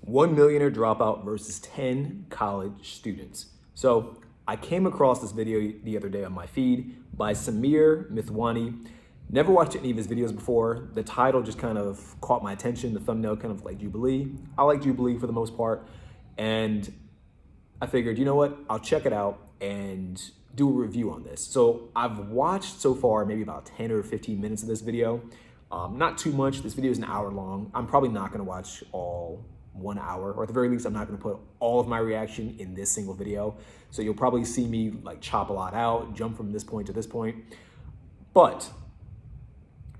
One millionaire dropout versus 10 college students. So I came across this video the other day on my feed by Samir Mithwani. Never watched any of his videos before. The title just kind of caught my attention. The thumbnail kind of like Jubilee. I like Jubilee for the most part. And I figured, you know what? I'll check it out and do a review on this. So I've watched so far maybe about 10 or 15 minutes of this video. Not too much. This video is an hour long. I'm probably not going to watch all 1 hour, or at the very least, I'm not going to put all of my reaction in this single video. So you'll probably see me like chop a lot out, jump from this point to this point. But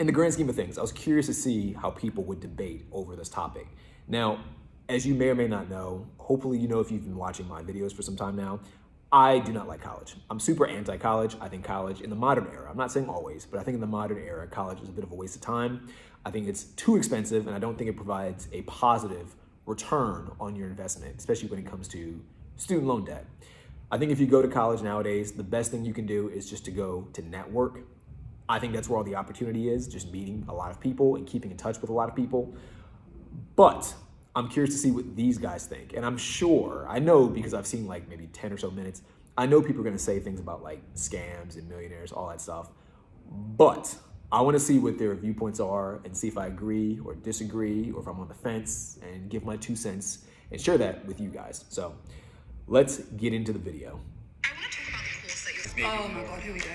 in the grand scheme of things, I was curious to see how people would debate over this topic. Now, as you may or may not know, hopefully you know if you've been watching my videos for some time now, I do not like college. I'm super anti-college. I think college in the modern era, I'm not saying always, but I think in the modern era, college is a bit of a waste of time. I think it's too expensive, and I don't think it provides a positive return on your investment, especially when it comes to student loan debt. I think if you go to college nowadays, the best thing you can do is just to go to network. I think that's where all the opportunity is, just meeting a lot of people and keeping in touch with a lot of people. But I'm curious to see what these guys think. And I'm sure, I know because I've seen like maybe 10 or so minutes, I know people are gonna say things about like scams and millionaires, all that stuff. But I wanna see what their viewpoints are and see if I agree or disagree or if I'm on the fence, and give my 2 cents and share that with you guys. So let's get into the video. I want to talk about the course that you're Oh my god, here we go.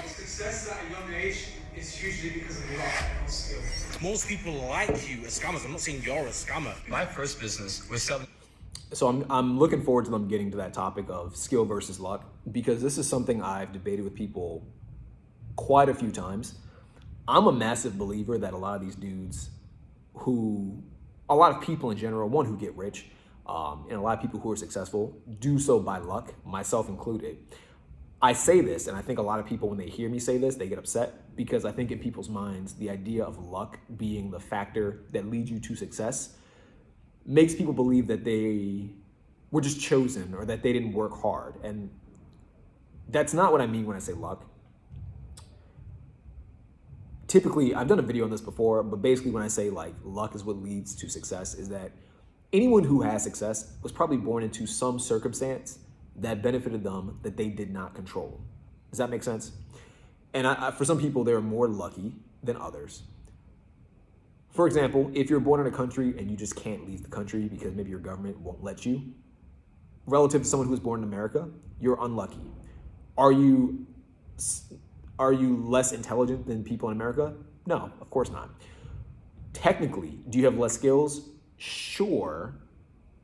Success at a young age is usually because of luck and skill. Most people like you as scammers. I'm not saying you're a scammer. My first business was selling. So I'm looking forward to them getting to that topic of skill versus luck, because this is something I've debated with people quite a few times. I'm a massive believer that a lot of these dudes a lot of people in general, one, who get rich, and a lot of people who are successful do so by luck, myself included. I say this, and I think a lot of people, when they hear me say this, they get upset, because I think in people's minds, the idea of luck being the factor that leads you to success makes people believe that they were just chosen or that they didn't work hard. And that's not what I mean when I say luck. Typically, I've done a video on this before, but basically when I say like luck is what leads to success, is that anyone who has success was probably born into some circumstance that benefited them that they did not control. Does that make sense? And for some people, they're more lucky than others. For example, if you're born in a country and you just can't leave the country because maybe your government won't let you, relative to someone who was born in America, you're unlucky. Are you less intelligent than people in America? No, of course not. Technically, do you have less skills? Sure,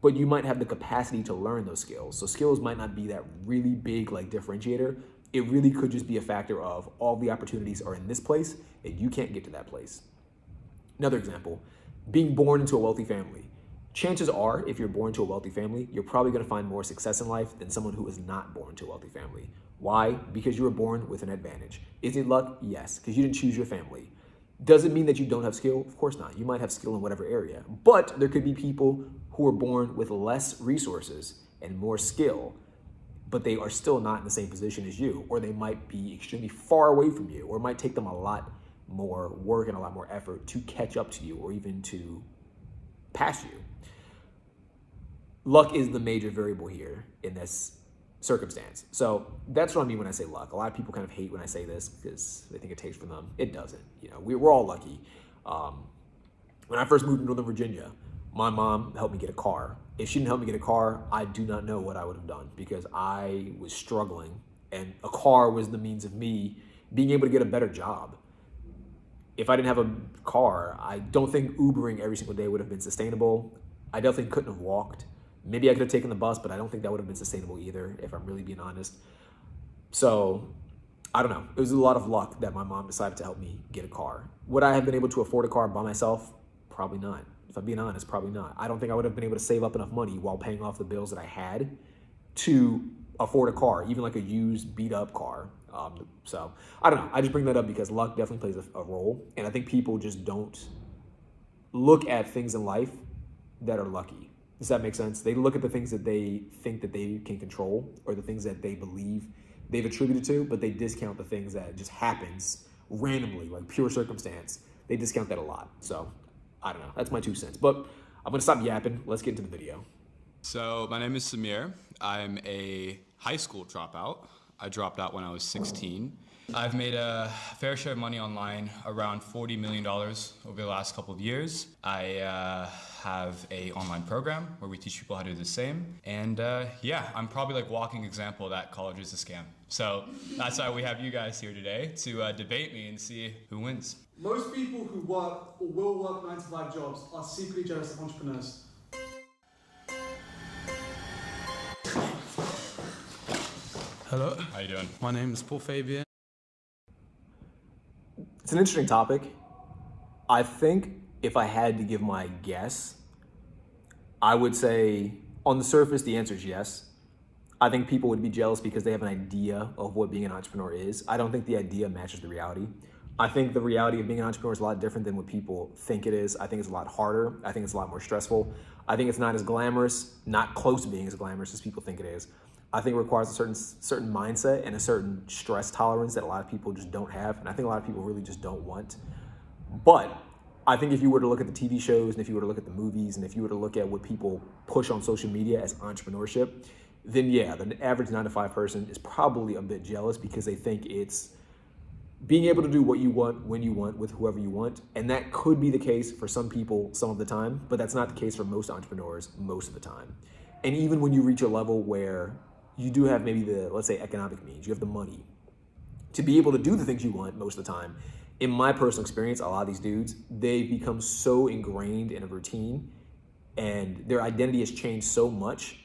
but you might have the capacity to learn those skills. So skills might not be that really big like differentiator. It really could just be a factor of all the opportunities are in this place and you can't get to that place. Another example, being born into a wealthy family. Chances are, if you're born into a wealthy family, you're probably gonna find more success in life than someone who is not born into a wealthy family. Why? Because you were born with an advantage. Is it luck? Yes, because you didn't choose your family. Does it mean that you don't have skill? Of course not. You might have skill in whatever area, but there could be people who are born with less resources and more skill, but they are still not in the same position as you, or they might be extremely far away from you, or it might take them a lot more work and a lot more effort to catch up to you or even to pass you. Luck is the major variable here in this circumstance. So that's what I mean when I say luck. A lot of people kind of hate when I say this because they think it takes from them. It doesn't. You know, we're all lucky. When I first moved to Northern Virginia, my mom helped me get a car. If she didn't help me get a car, I do not know what I would have done, because I was struggling, and a car was the means of me being able to get a better job. If I didn't have a car, I don't think Ubering every single day would have been sustainable. I definitely couldn't have walked. Maybe I could have taken the bus, but I don't think that would have been sustainable either, if I'm really being honest. So I don't know. It was a lot of luck that my mom decided to help me get a car. Would I have been able to afford a car by myself? Probably not. If I'm being honest, probably not. I don't think I would have been able to save up enough money while paying off the bills that I had to afford a car, even like a used, beat up car. So I don't know. I just bring that up because luck definitely plays a role. And I think people just don't look at things in life that are lucky. Does that make sense? They look at the things that they think that they can control, or the things that they believe they've attributed to, but they discount the things that just happens randomly, like pure circumstance. They discount that a lot. So I don't know. That's my 2 cents. But I'm gonna stop yapping. Let's get into the video. So my name is Samir. I'm a high school dropout. I dropped out when I was 16. I've made a fair share of money online, around $40 million over the last couple of years. I have a online program where we teach people how to do the same. And yeah, I'm probably like walking example that college is a scam. So that's why we have you guys here today to debate me and see who wins. Most people who work or will work 9 to 5 jobs are secretly jealous of entrepreneurs. Hello, How you doing? my name is Paul Fabian. It's an interesting topic. I think if I had to give my guess, I would say on the surface, the answer is yes. I think people would be jealous because they have an idea of what being an entrepreneur is. I don't think the idea matches the reality. I think the reality of being an entrepreneur is a lot different than what people think it is. I think it's a lot harder. I think it's a lot more stressful. I think it's not as glamorous, not close to being as glamorous as people think it is. I think it requires a certain mindset and a certain stress tolerance that a lot of people just don't have. And I think a lot of people really just don't want. But I think if you were to look at the TV shows and if you were to look at the movies and if you were to look at what people push on social media as entrepreneurship, then yeah, the average 9 to 5 person is probably a bit jealous because they think it's being able to do what you want, when you want, with whoever you want. And that could be the case for some people some of the time, but that's not the case for most entrepreneurs most of the time. And even when you reach a level where you do have maybe the, let's say, economic means, you have the money to be able to do the things you want most of the time. In my personal experience, a lot of these dudes, they become so ingrained in a routine and their identity has changed so much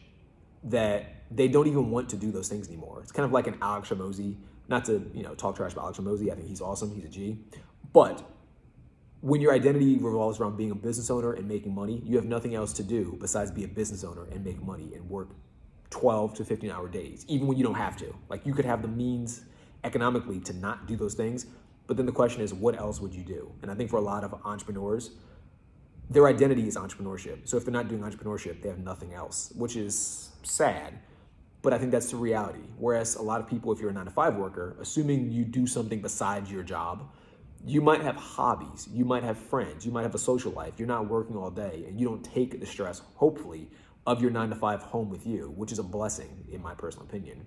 that they don't even want to do those things anymore. It's kind of like an Alex Hormozy, not to talk trash about Alex Hormozy. I think he's awesome. He's a G. But when your identity revolves around being a business owner and making money, you have nothing else to do besides be a business owner and make money and work 12 to 15-hour days, even when you don't have to. Like, you could have the means economically to not do those things, but then the question is, what else would you do? And I think for a lot of entrepreneurs, their identity is entrepreneurship. So if they're not doing entrepreneurship, they have nothing else, which is sad, but I think that's the reality. Whereas a lot of people, if you're a 9 to 5 worker, assuming you do something besides your job, you might have hobbies, you might have friends, you might have a social life. You're not working all day and you don't take the stress, hopefully, of your 9 to 5 home with you, which is a blessing in my personal opinion.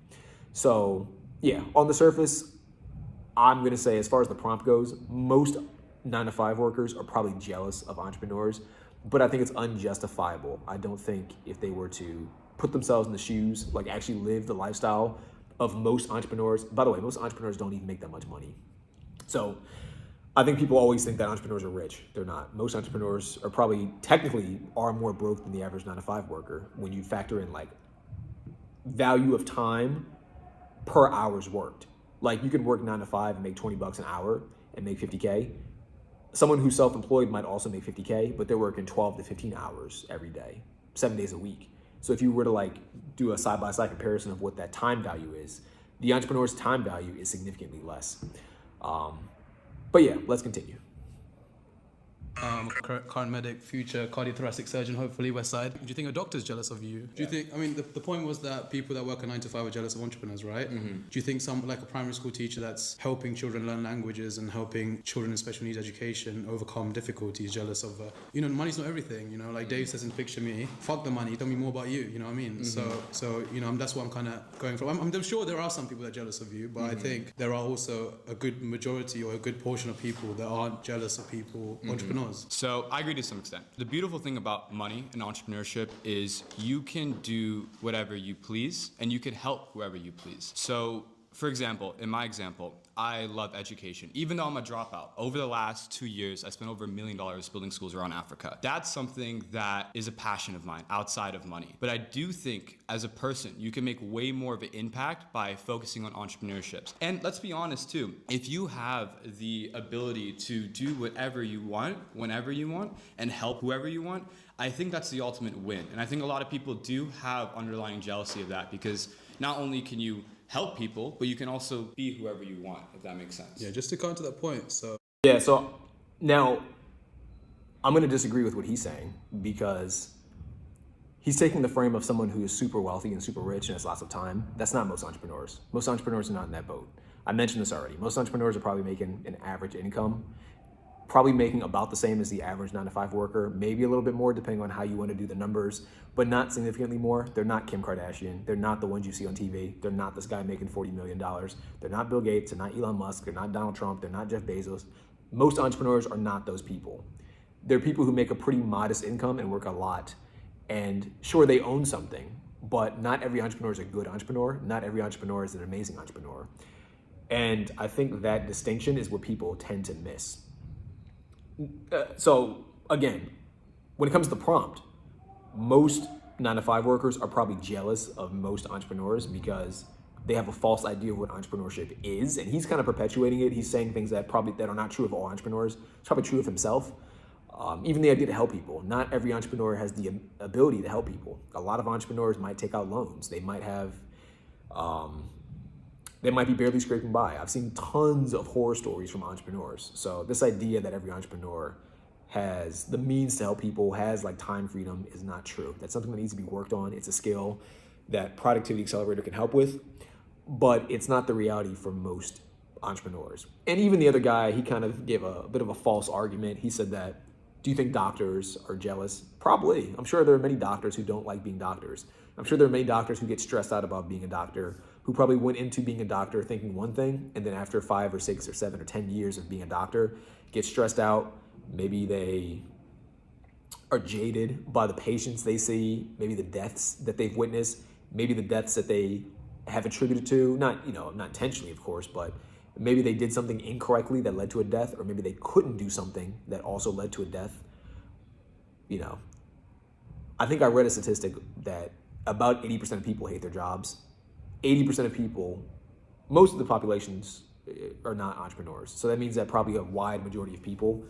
So yeah, on the surface, I'm gonna say as far as the prompt goes, most 9 to 5 workers are probably jealous of entrepreneurs, but I think it's unjustifiable. I don't think if they were to put themselves in the shoes, like actually live the lifestyle of most entrepreneurs. By the way, most entrepreneurs don't even make that much money. So I think people always think that entrepreneurs are rich. They're not. Most entrepreneurs are probably technically are more broke than the average 9 to 5 worker when you factor in like value of time per hour's worked. Like, you can work 9 to 5 and make 20 bucks an hour and make 50K. Someone who's self-employed might also make 50K, but they're working 12 to 15 hours every day, 7 days a week. So if you were to like do a side-by-side comparison of what that time value is, the entrepreneur's time value is significantly less. But yeah, let's continue. Current medic, future cardiothoracic surgeon, hopefully, West Side. Do you think a doctor's jealous of you? Do you think, I mean, the point was that people that work a 9 to 5 are jealous of entrepreneurs, right? Mm-hmm. Do you think some, like a primary school teacher that's helping children learn languages and helping children in special needs education overcome difficulties, jealous of, money's not everything, like Dave says in Picture Me, fuck the money, tell me more about you, you know what I mean? Mm-hmm. So that's what I'm kind of going from. I'm sure there are some people that are jealous of you, but I think there are also a good majority or a good portion of people that aren't jealous of people, entrepreneurs. So I agree to some extent. The beautiful thing about money and entrepreneurship is you can do whatever you please and you can help whoever you please. So for example, in my example, I love education. Even though I'm a dropout, over the last 2 years, I spent over $1 million building schools around Africa. That's something that is a passion of mine outside of money. But I do think as a person, you can make way more of an impact by focusing on entrepreneurships. And let's be honest too, if you have the ability to do whatever you want, whenever you want, and help whoever you want, I think that's the ultimate win. And I think a lot of people do have underlying jealousy of that because not only can you help people, but you can also be whoever you want, if that makes sense. Yeah, just to come to that point, so Now I'm going to disagree with what he's saying because he's taking the frame of someone who is super wealthy and super rich and has lots of time. That's not most entrepreneurs. Most entrepreneurs are not in that boat. I mentioned this already. Most entrepreneurs are probably making an average income, probably making about the same as the average 9-to-5 worker, maybe a little bit more depending on how you want to do the numbers, but not significantly more. They're not Kim Kardashian. They're not the ones you see on TV. They're not this guy making $40 million. They're not Bill Gates. They're not Elon Musk. They're not Donald Trump. They're not Jeff Bezos. Most entrepreneurs are not those people. They're people who make a pretty modest income and work a lot. And sure, they own something, but not every entrepreneur is a good entrepreneur. Not every entrepreneur is an amazing entrepreneur. And I think that distinction is what people tend to miss. So again, when it comes to the prompt, most 9-to-5 workers are probably jealous of most entrepreneurs because they have a false idea of what entrepreneurship is, and he's kind of perpetuating it. He's saying things that are not true of all entrepreneurs. It's probably true of himself. Even the idea to help people. Not every entrepreneur has the ability to help people. A lot of entrepreneurs might take out loans. They might have, they might be barely scraping by. I've seen tons of horror stories from entrepreneurs. So this idea that every entrepreneur has the means to help people, has like time freedom, is not true. That's something that needs to be worked on. It's a skill that Productivity Accelerator can help with, but it's not the reality for most entrepreneurs. And even the other guy, he kind of gave a bit of a false argument. He said that, do you think doctors are jealous? Probably. I'm sure there are many doctors who don't like being doctors. I'm sure there are many doctors who get stressed out about being a doctor, who probably went into being a doctor thinking one thing, and then after 5 or 6 or 7 or 10 years of being a doctor, get stressed out. Maybe they are jaded by the patients they see, maybe the deaths that they've witnessed, maybe the deaths that they have attributed to, not intentionally, of course, but maybe they did something incorrectly that led to a death, or maybe they couldn't do something that also led to a death. I think I read a statistic that about 80% of people hate their jobs. 80% of people, most of the populations are not entrepreneurs. So that means that probably a wide majority of people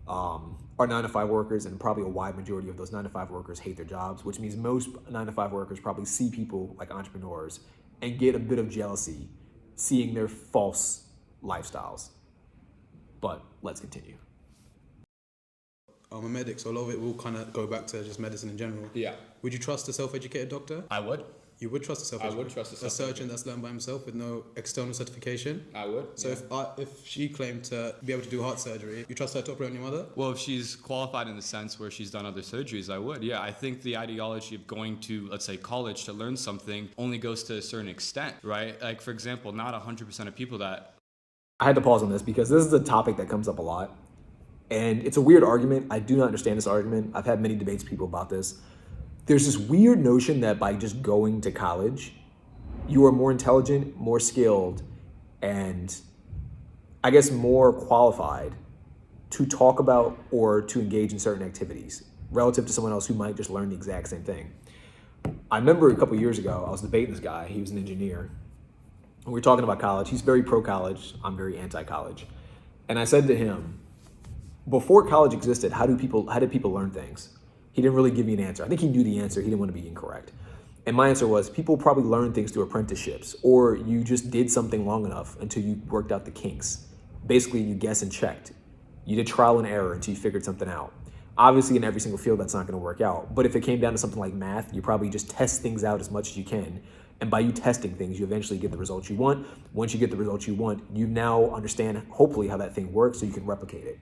are 9-to-5 workers, and probably a wide majority of those 9-to-5 workers hate their jobs, which means most 9-to-5 workers probably see people like entrepreneurs and get a bit of jealousy seeing their false lifestyles. But let's continue. I'm a medic, so a lot of it will kind of go back to just medicine in general. Yeah. Would you trust a self-educated doctor? I would. You would trust a self-educated? I would trust a A surgeon that's learned by himself with no external certification? I would. So if she claimed to be able to do heart surgery, you trust her to operate on your mother? Well, if she's qualified in the sense where she's done other surgeries, I would. Yeah, I think the ideology of going to, let's say, college to learn something only goes to a certain extent, right? Like, for example, not 100% of people that... I had to pause on this because this is a topic that comes up a lot. And it's a weird argument. I do not understand this argument. I've had many debates with people about this. There's this weird notion that by just going to college, you are more intelligent, more skilled, and I guess more qualified to talk about or to engage in certain activities relative to someone else who might just learn the exact same thing. I remember a couple years ago, I was debating this guy. He was an engineer. And we were talking about college. He's very pro-college. I'm very anti-college. And I said to him, before college existed, how did people learn things? He didn't really give me an answer. I think he knew the answer. He didn't want to be incorrect. And my answer was, people probably learned things through apprenticeships, or you just did something long enough until you worked out the kinks. Basically, you guessed and checked. You did trial and error until you figured something out. Obviously, in every single field, that's not going to work out. But if it came down to something like math, you probably just test things out as much as you can. And by you testing things, you eventually get the results you want. Once you get the results you want, you now understand, hopefully, how that thing works so you can replicate it.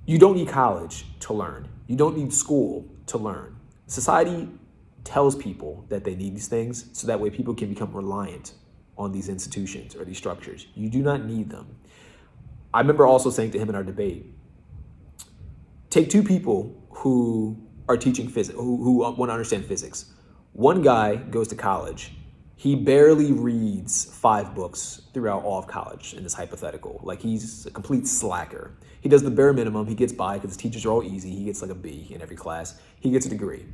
You don't need college to learn. You don't need school to learn. Society tells people that they need these things so that way people can become reliant on these institutions or these structures. You do not need them. I remember also saying to him in our debate, take two people who are teaching physics, who want to understand physics. One guy goes to college. He barely reads 5 books throughout all of college in this hypothetical. Like, he's a complete slacker. He does the bare minimum. He gets by because his teachers are all easy. He gets like a B in every class. He gets a degree.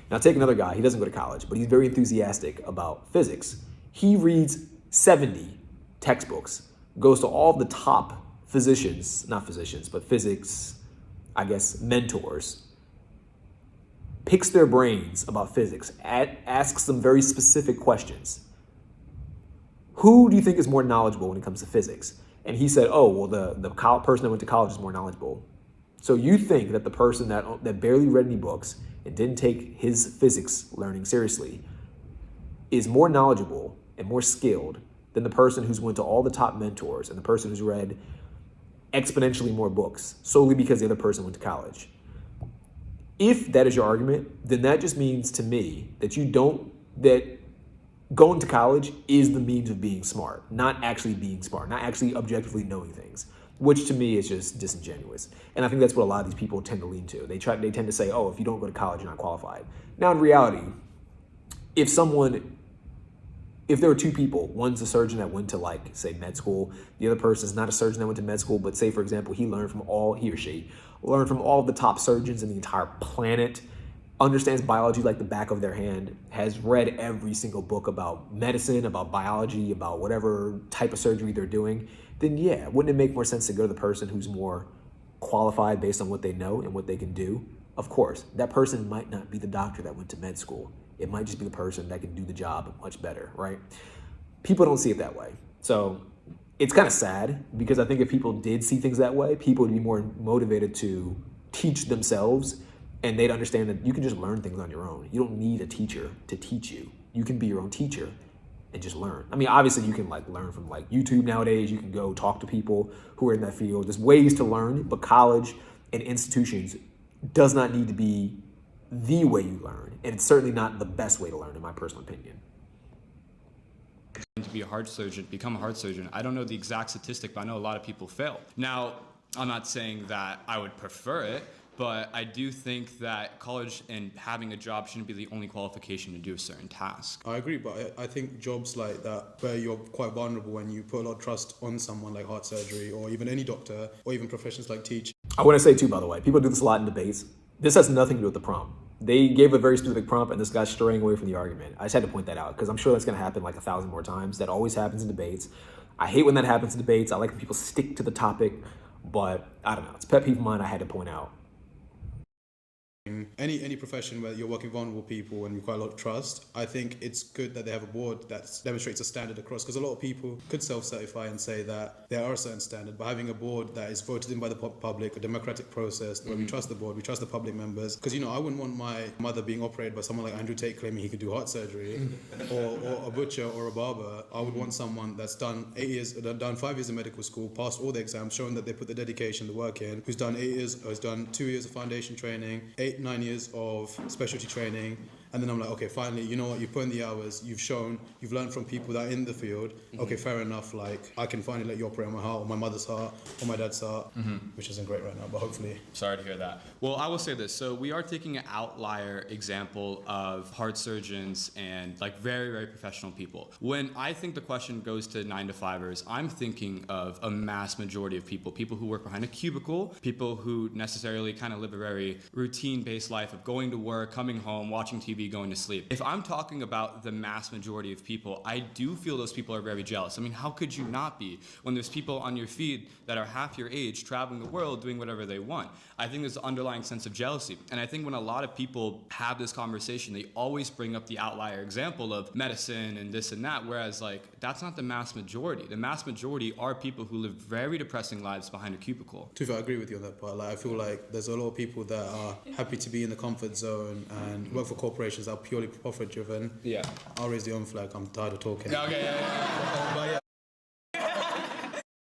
Now take another guy. He doesn't go to college, but he's very enthusiastic about physics. He reads 70 textbooks, goes to all the top physicians, not physicians, but physics, I guess, mentors, picks their brains about physics, asks them very specific questions. Who do you think is more knowledgeable when it comes to physics? And he said, oh, well, the person that went to college is more knowledgeable. So you think that the person that barely read any books and didn't take his physics learning seriously is more knowledgeable and more skilled than the person who's went to all the top mentors and the person who's read exponentially more books solely because the other person went to college. If that is your argument, then that just means to me that that going to college is the means of being smart, not actually being smart, not actually objectively knowing things, which to me is just disingenuous. And I think that's what a lot of these people tend to lean to. They tend to say, oh, if you don't go to college, you're not qualified. Now, in reality, if there were two people, one's a surgeon that went to, like, say, med school, the other person is not a surgeon that went to med school, but say, for example, he or she learned from all of the top surgeons in the entire planet, understands biology like the back of their hand, has read every single book about medicine, about biology, about whatever type of surgery they're doing, then yeah, wouldn't it make more sense to go to the person who's more qualified based on what they know and what they can do? Of course, that person might not be the doctor that went to med school. It might just be the person that can do the job much better, right? People don't see it that way. So it's kind of sad, because I think if people did see things that way, people would be more motivated to teach themselves, and they'd understand that you can just learn things on your own. You don't need a teacher to teach you. You can be your own teacher and just learn. I mean, obviously you can learn from YouTube nowadays. You can go talk to people who are in that field. There's ways to learn, but college and institutions does not need to be the way you learn. And it's certainly not the best way to learn, in my personal opinion. To be a heart surgeon, become a heart surgeon. I don't know the exact statistic, but I know a lot of people fail. Now, I'm not saying that I would prefer it, but I do think that college and having a job shouldn't be the only qualification to do a certain task. I agree, but I think jobs like that, where you're quite vulnerable when you put a lot of trust on someone like heart surgery, or even any doctor, or even professions like teaching. I want to say too, by the way, people do this a lot in debates. This has nothing to do with the prompt. They gave a very specific prompt, and this guy's straying away from the argument. I just had to point that out, because I'm sure that's going to happen 1,000 more times. That always happens in debates. I hate when that happens in debates. I like when people stick to the topic, but I don't know. It's a pet peeve of mine I had to point out. Any profession where you're working with vulnerable people and require a lot of trust, I think it's good that they have a board that demonstrates a standard across, because a lot of people could self-certify and say that there are a certain standard, but having a board that is voted in by the public, a democratic process where we trust the board, we trust the public members, because I wouldn't want my mother being operated by someone like Andrew Tate claiming he could do heart surgery, or a butcher or a barber. I would want someone that's done 5 years of medical school, passed all the exams, shown that they put the dedication, the work in, who's done 8 years, has done 2 years of foundation training, 9 years of specialty training, and then I'm like, okay, finally, you know what, you've put in the hours, you've shown, you've learned from people that are in the field, okay, fair enough, I can finally let you operate on my heart, or my mother's heart, or my dad's heart, which isn't great right now, but hopefully. Sorry to hear that. Well, I will say this. So we are taking an outlier example of heart surgeons and very, very professional people. When I think the question goes to 9-to-5ers, I'm thinking of a mass majority of people who work behind a cubicle, people who necessarily kind of live a very routine-based life of going to work, coming home, watching TV, going to sleep. If I'm talking about the mass majority of people, I do feel those people are very jealous. I mean, how could you not be when there's people on your feed that are half your age traveling the world doing whatever they want? I think there's an underlying sense of jealousy. And I think when a lot of people have this conversation, they always bring up the outlier example of medicine and this and that, whereas that's not the mass majority. The mass majority are people who live very depressing lives behind a cubicle. To be fair, I agree with you on that part. I feel like there's a lot of people that are happy to be in the comfort zone and work for corporations that are purely profit driven. Yeah. I'll raise the own flag. I'm tired of talking. Okay, yeah. But yeah.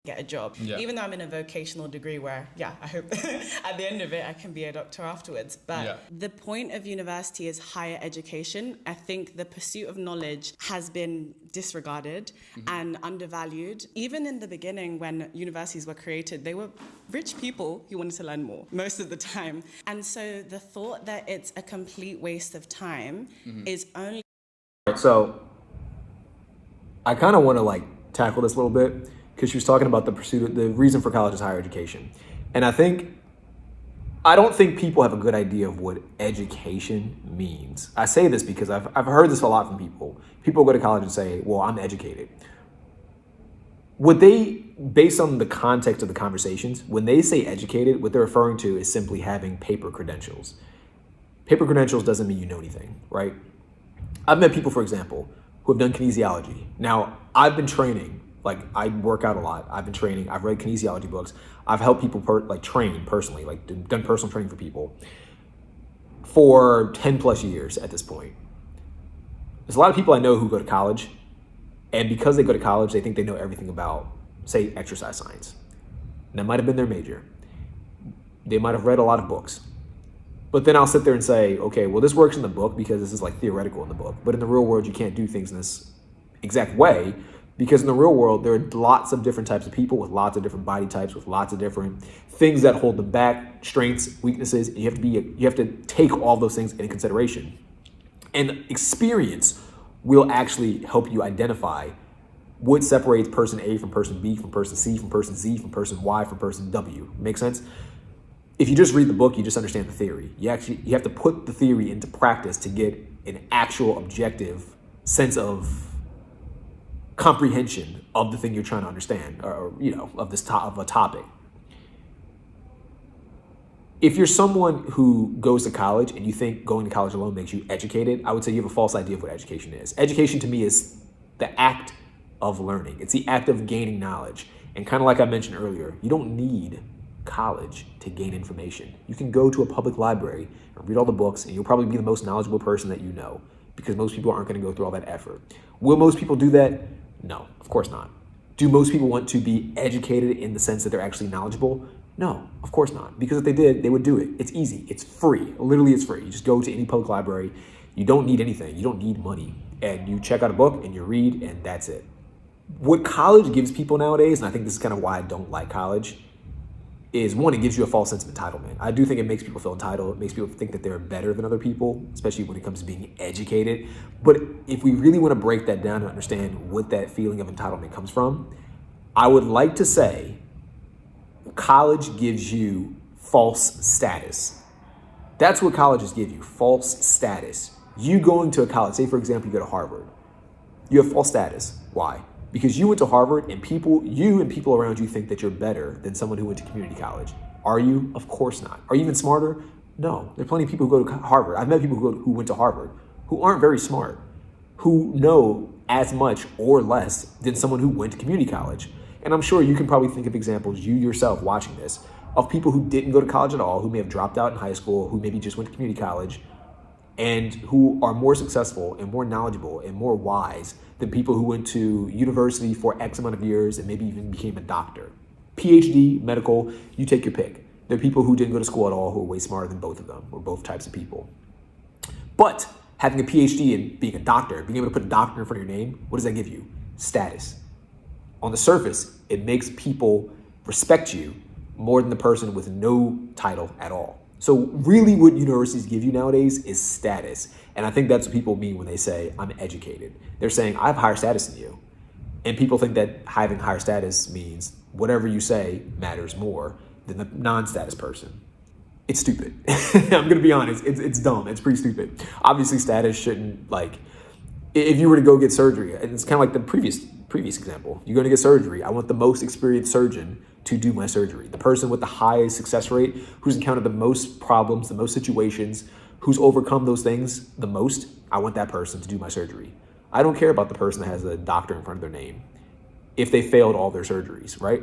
Get a job. Yeah. Even though I'm in a vocational degree where, I hope at the end of it I can be a doctor afterwards. But the point of university is higher education. I think the pursuit of knowledge has been disregarded and undervalued. Even in the beginning when universities were created, they were rich people who wanted to learn more most of the time. And so the thought that it's a complete waste of time is only... So I kind of want to tackle this a little bit, because she was talking about the reason for college is higher education. And I don't think people have a good idea of what education means. I say this because I've heard this a lot from people. People go to college and say, well, I'm educated. What they, based on the context of the conversations, when they say educated, what they're referring to is simply having paper credentials. Paper credentials doesn't mean you know anything, right? I've met people, for example, who have done kinesiology. Now, I've been training. I work out a lot. I've been training. I've read kinesiology books. I've helped people train personally, done personal training for people for 10 plus years at this point. There's a lot of people I know who go to college, and because they go to college, they think they know everything about, say, exercise science. That might have been their major. They might have read a lot of books. But then I'll sit there and say, okay, well, this works in the book because this is like theoretical in the book. But in the real world, you can't do things in this exact way, because in the real world, there are lots of different types of people with lots of different body types, with lots of different things that hold them back, strengths, weaknesses. And you have to take all those things into consideration. And experience will actually help you identify what separates person A from person B, from person C, from person Z, from person Y, from person W. Make sense? If you just read the book, you just understand the theory. You have to put the theory into practice to get an actual objective sense of comprehension of the thing you're trying to understand, or of a topic. If you're someone who goes to college and you think going to college alone makes you educated, I would say you have a false idea of what education is. Education to me is the act of learning. It's the act of gaining knowledge. And kind of like I mentioned earlier, you don't need college to gain information. You can go to a public library and read all the books, and you'll probably be the most knowledgeable person that you know, because most people aren't going to go through all that effort. Will most people do that? No, of course not. Do most people want to be educated in the sense that they're actually knowledgeable? No, of course not. Because if they did, they would do it. It's easy. It's free. Literally, it's free. You just go to any public library. You don't need anything. You don't need money. And you check out a book and you read, and that's it. What college gives people nowadays, and I think this is kind of why I don't like college, is one, it gives you a false sense of entitlement. I do think it makes people feel entitled. It makes people think that they're better than other people, especially when it comes to being educated. But if we really want to break that down and understand what that feeling of entitlement comes from, I would like to say college gives you false status. That's what colleges give you, false status. You going to a college, say for example, you go to Harvard, you have false status. Why? Because you went to Harvard and you and people around you think that you're better than someone who went to community college. Are you? Of course not. Are you even smarter? No. There are plenty of people who go to Harvard. I've met people who went to Harvard who aren't very smart, who know as much or less than someone who went to community college. And I'm sure you can probably think of examples, you yourself watching this, of people who didn't go to college at all, who may have dropped out in high school, who maybe just went to community college, and who are more successful and more knowledgeable and more wise than people who went to university for X amount of years and maybe even became a doctor. PhD, medical, you take your pick. There are people who didn't go to school at all who are way smarter than both of them, or both types of people. But having a PhD and being a doctor, being able to put a doctor in front of your name, what does that give you? Status. On the surface, it makes people respect you more than the person with no title at all. So really what universities give you nowadays is status. And I think that's what people mean when they say, I'm educated. They're saying, I have higher status than you. And people think that having higher status means whatever you say matters more than the non-status person. It's stupid. I'm going to be honest. It's dumb. It's pretty stupid. Obviously, status shouldn't, if you were to go get surgery, and it's kind of like the previous example. You're going to get surgery. I want the most experienced surgeon to do my surgery. The person with the highest success rate, who's encountered the most problems, the most situations, who's overcome those things the most, I want that person to do my surgery. I don't care about the person that has a doctor in front of their name if they failed all their surgeries, right?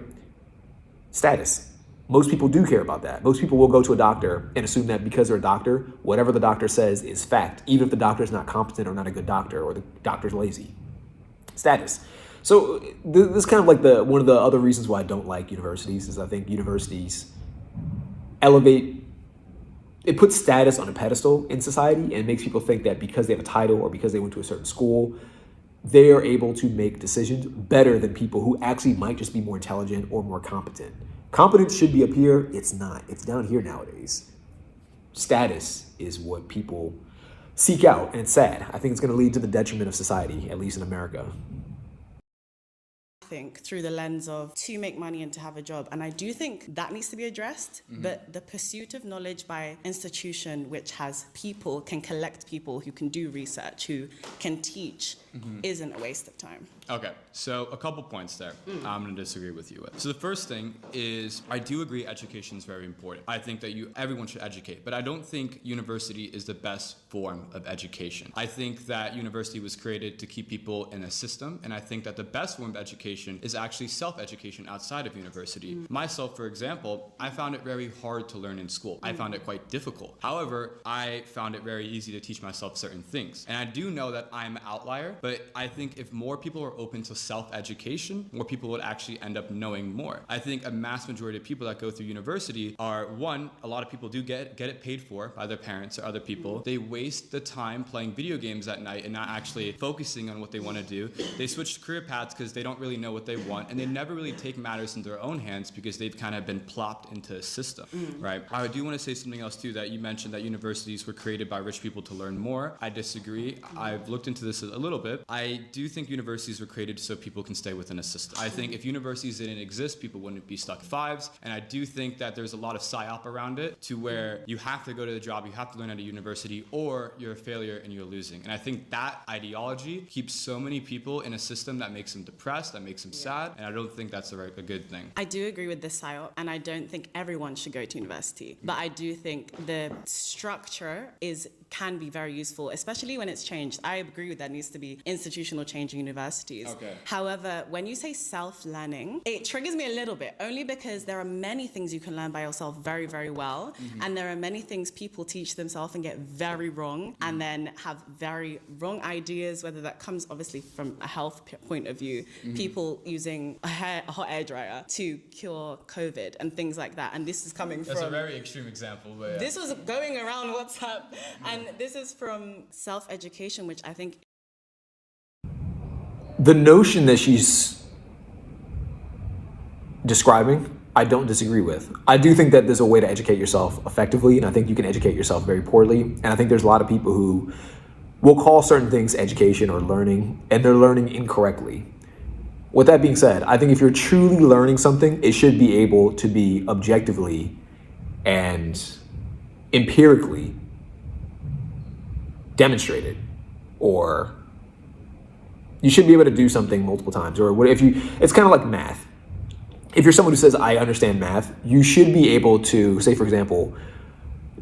Status. Most people do care about that. Most people will go to a doctor and assume that because they're a doctor, whatever the doctor says is fact, even if the doctor is not competent or not a good doctor, or the doctor's lazy. Status. So this is kind of like one of the other reasons why I don't like universities is I think universities it puts status on a pedestal in society, and it makes people think that because they have a title or because they went to a certain school, they are able to make decisions better than people who actually might just be more intelligent or more competent. Competence should be up here. It's not. It's down here nowadays. Status is what people seek out, and it's sad. I think it's going to lead to the detriment of society, at least in America. Think through the lens of to make money and to have a job, and I do think that needs to be addressed. But the pursuit of knowledge by institution which has people, can collect people who can do research, who can teach, isn't a waste of time. Okay, so a couple points there I'm going to disagree with you with. So the first thing is I do agree education is very important. I think that everyone should educate, but I don't think university is the best form of education. I think that university was created to keep people in a system, and I think that the best form of education is actually self-education outside of university. Myself, for example, I found it very hard to learn in school. I found it quite difficult. However, I found it very easy to teach myself certain things. And I do know that I'm an outlier, but I think if more people are open to self-education, more people would actually end up knowing more. I think a mass majority of people that go through university are, one, a lot of people do get it paid for by their parents or other people. They waste the time playing video games at night and not actually focusing on what they want to do. They switch career paths because they don't really know what they want, and they never really take matters into their own hands because they've kind of been plopped into a system, right? I do want to say something else too, that you mentioned that universities were created by rich people to learn more. I disagree. I've looked into this a little bit. I do think universities were created so people can stay within a system. I think if universities didn't exist, people wouldn't be stuck fives, and I do think that there's a lot of psyop around it to where you have to go to the job, you have to learn at a university, or you're a failure and you're losing. And I think that ideology keeps so many people in a system that makes them depressed, that makes them sad, and I don't think that's a good thing. I do agree with the psyop, and I don't think everyone should go to university. But I do think the structure can be very useful, especially when it's changed. I agree with that needs to be institutional change in universities. Okay. However, when you say self-learning, it triggers me a little bit, only because there are many things you can learn by yourself very, very well. And there are many things people teach themselves and get very wrong, and then have very wrong ideas, whether that comes obviously from a health point of view, people using a hot air dryer to cure COVID and things like that. And this is coming from... That's a very extreme example, but yeah. This was going around WhatsApp, and this is from self-education, which I think... The notion that she's describing, I don't disagree with. I do think that there's a way to educate yourself effectively, and I think you can educate yourself very poorly. And I think there's a lot of people who will call certain things education or learning, and they're learning incorrectly. With that being said, I think if you're truly learning something, it should be able to be objectively and empirically demonstrated, or you should be able to do something multiple times. Or what if you, it's kind of like math. If you're someone who says, I understand math, you should be able to, say, for example,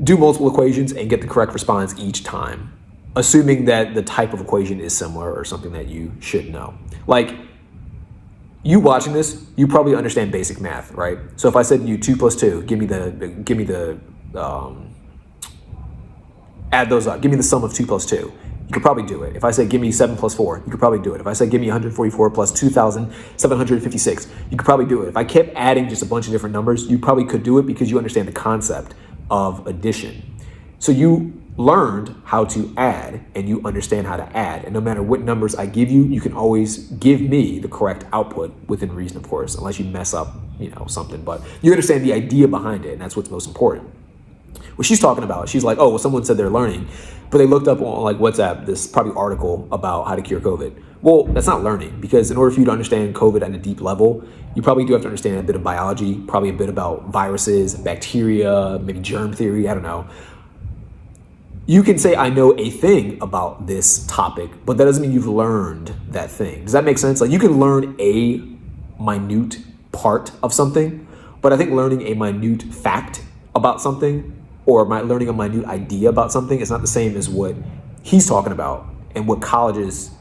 do multiple equations and get the correct response each time, assuming that the type of equation is similar or something that you should know. Like, you watching this, you probably understand basic math, right? So if I said to you 2 plus 2, add those up, give me the sum of 2 plus 2. You could probably do it. If I say give me 7 plus 4, you could probably do it. If I say give me 144 plus 2,756, you could probably do it. If I kept adding just a bunch of different numbers, you probably could do it because you understand the concept of addition. So you learned how to add, and you understand how to add. And no matter what numbers I give you, you can always give me the correct output within reason, of course, unless you mess up, something. But you understand the idea behind it, and that's what's most important. What she's talking about, she's like, oh, well, someone said they're learning, but they looked up on like WhatsApp, this probably article about how to cure COVID. Well, that's not learning, because in order for you to understand COVID at a deep level, you probably do have to understand a bit of biology, probably a bit about viruses, bacteria, maybe germ theory, I don't know. You can say, I know a thing about this topic, but that doesn't mean you've learned that thing. Does that make sense? Like, you can learn a minute part of something, but I think learning a minute fact about something, or learning a minute idea about something, is not the same as what he's talking about and what colleges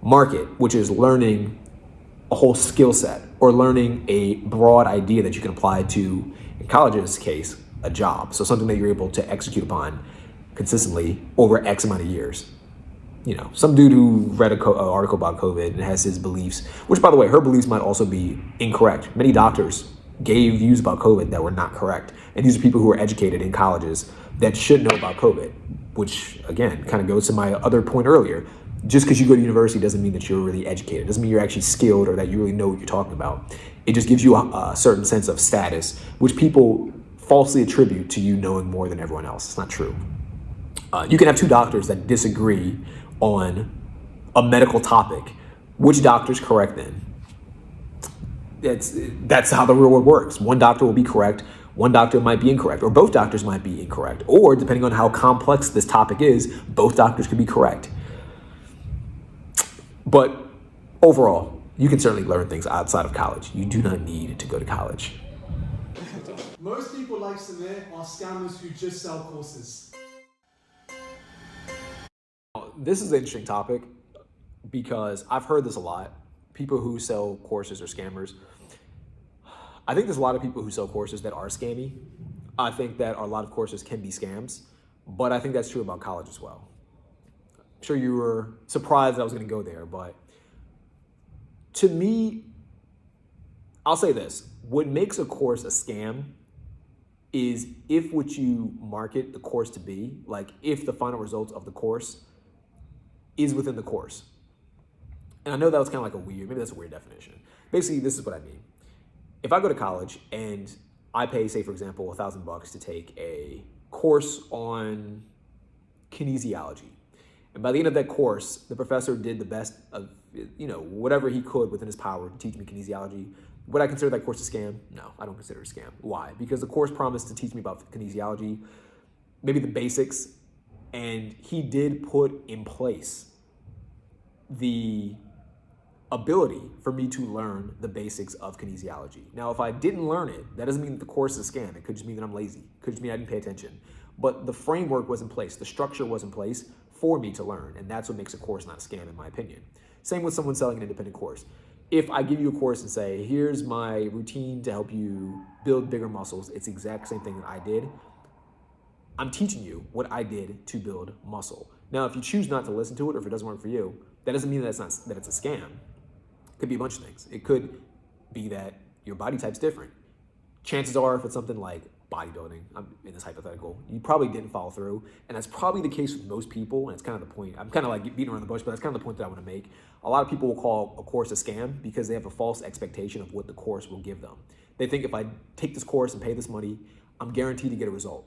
market, which is learning a whole skill set or learning a broad idea that you can apply to, in college's case, a job. So something that you're able to execute upon consistently over X amount of years. Some dude who read an article about COVID and has his beliefs, which, by the way, her beliefs might also be incorrect. Many doctors gave views about COVID that were not correct. And these are people who are educated in colleges that should know about COVID, which, again, kind of goes to my other point earlier. Just because you go to university doesn't mean that you're really educated. It doesn't mean you're actually skilled or that you really know what you're talking about. It just gives you a certain sense of status, which people falsely attribute to you knowing more than everyone else. It's not true. You can have two doctors that disagree on a medical topic. Which doctor's correct then? That's how the real world works. One doctor will be correct, one doctor might be incorrect, or both doctors might be incorrect, or depending on how complex this topic is, both doctors could be correct. But overall, you can certainly learn things outside of college. You do not need to go to college. Most people like Samir are scammers who just sell courses. This is an interesting topic because I've heard this a lot. People who sell courses are scammers. I think there's a lot of people who sell courses that are scammy. I think that a lot of courses can be scams, but I think that's true about college as well. I'm sure you were surprised that I was going to go there, but To me, I'll say this. What makes a course a scam is if what you market the course to be, like if the final results of the course is within the course. And I know that was kind of like maybe that's a weird definition. Basically, this is what I mean. If I go to college and I pay, say, for example, $1,000 to take a course on kinesiology, and by the end of that course, the professor did the best of, whatever he could within his power to teach me kinesiology, would I consider that course a scam? No, I don't consider it a scam. Why? Because the course promised to teach me about kinesiology, maybe the basics, and he did put in place the ability for me to learn the basics of kinesiology. Now, if I didn't learn it, that doesn't mean that the course is a scam. It could just mean that I'm lazy. It could just mean I didn't pay attention. But the framework was in place. The structure was in place for me to learn, and that's what makes a course not a scam, in my opinion. Same with someone selling an independent course. If I give you a course and say, here's my routine to help you build bigger muscles, it's the exact same thing that I did. I'm teaching you what I did to build muscle. Now, if you choose not to listen to it, or if it doesn't work for you, that doesn't mean that it's a scam. It could be a bunch of things. It could be that your body type's different. Chances are, if it's something like bodybuilding, I'm in this hypothetical, you probably didn't follow through, and that's probably the case with most people, and it's kind of the point. I'm kind of like beating around the bush, but that's kind of the point that I want to make. A lot of people will call a course a scam because they have a false expectation of what the course will give them. They think if I take this course and pay this money, I'm guaranteed to get a result.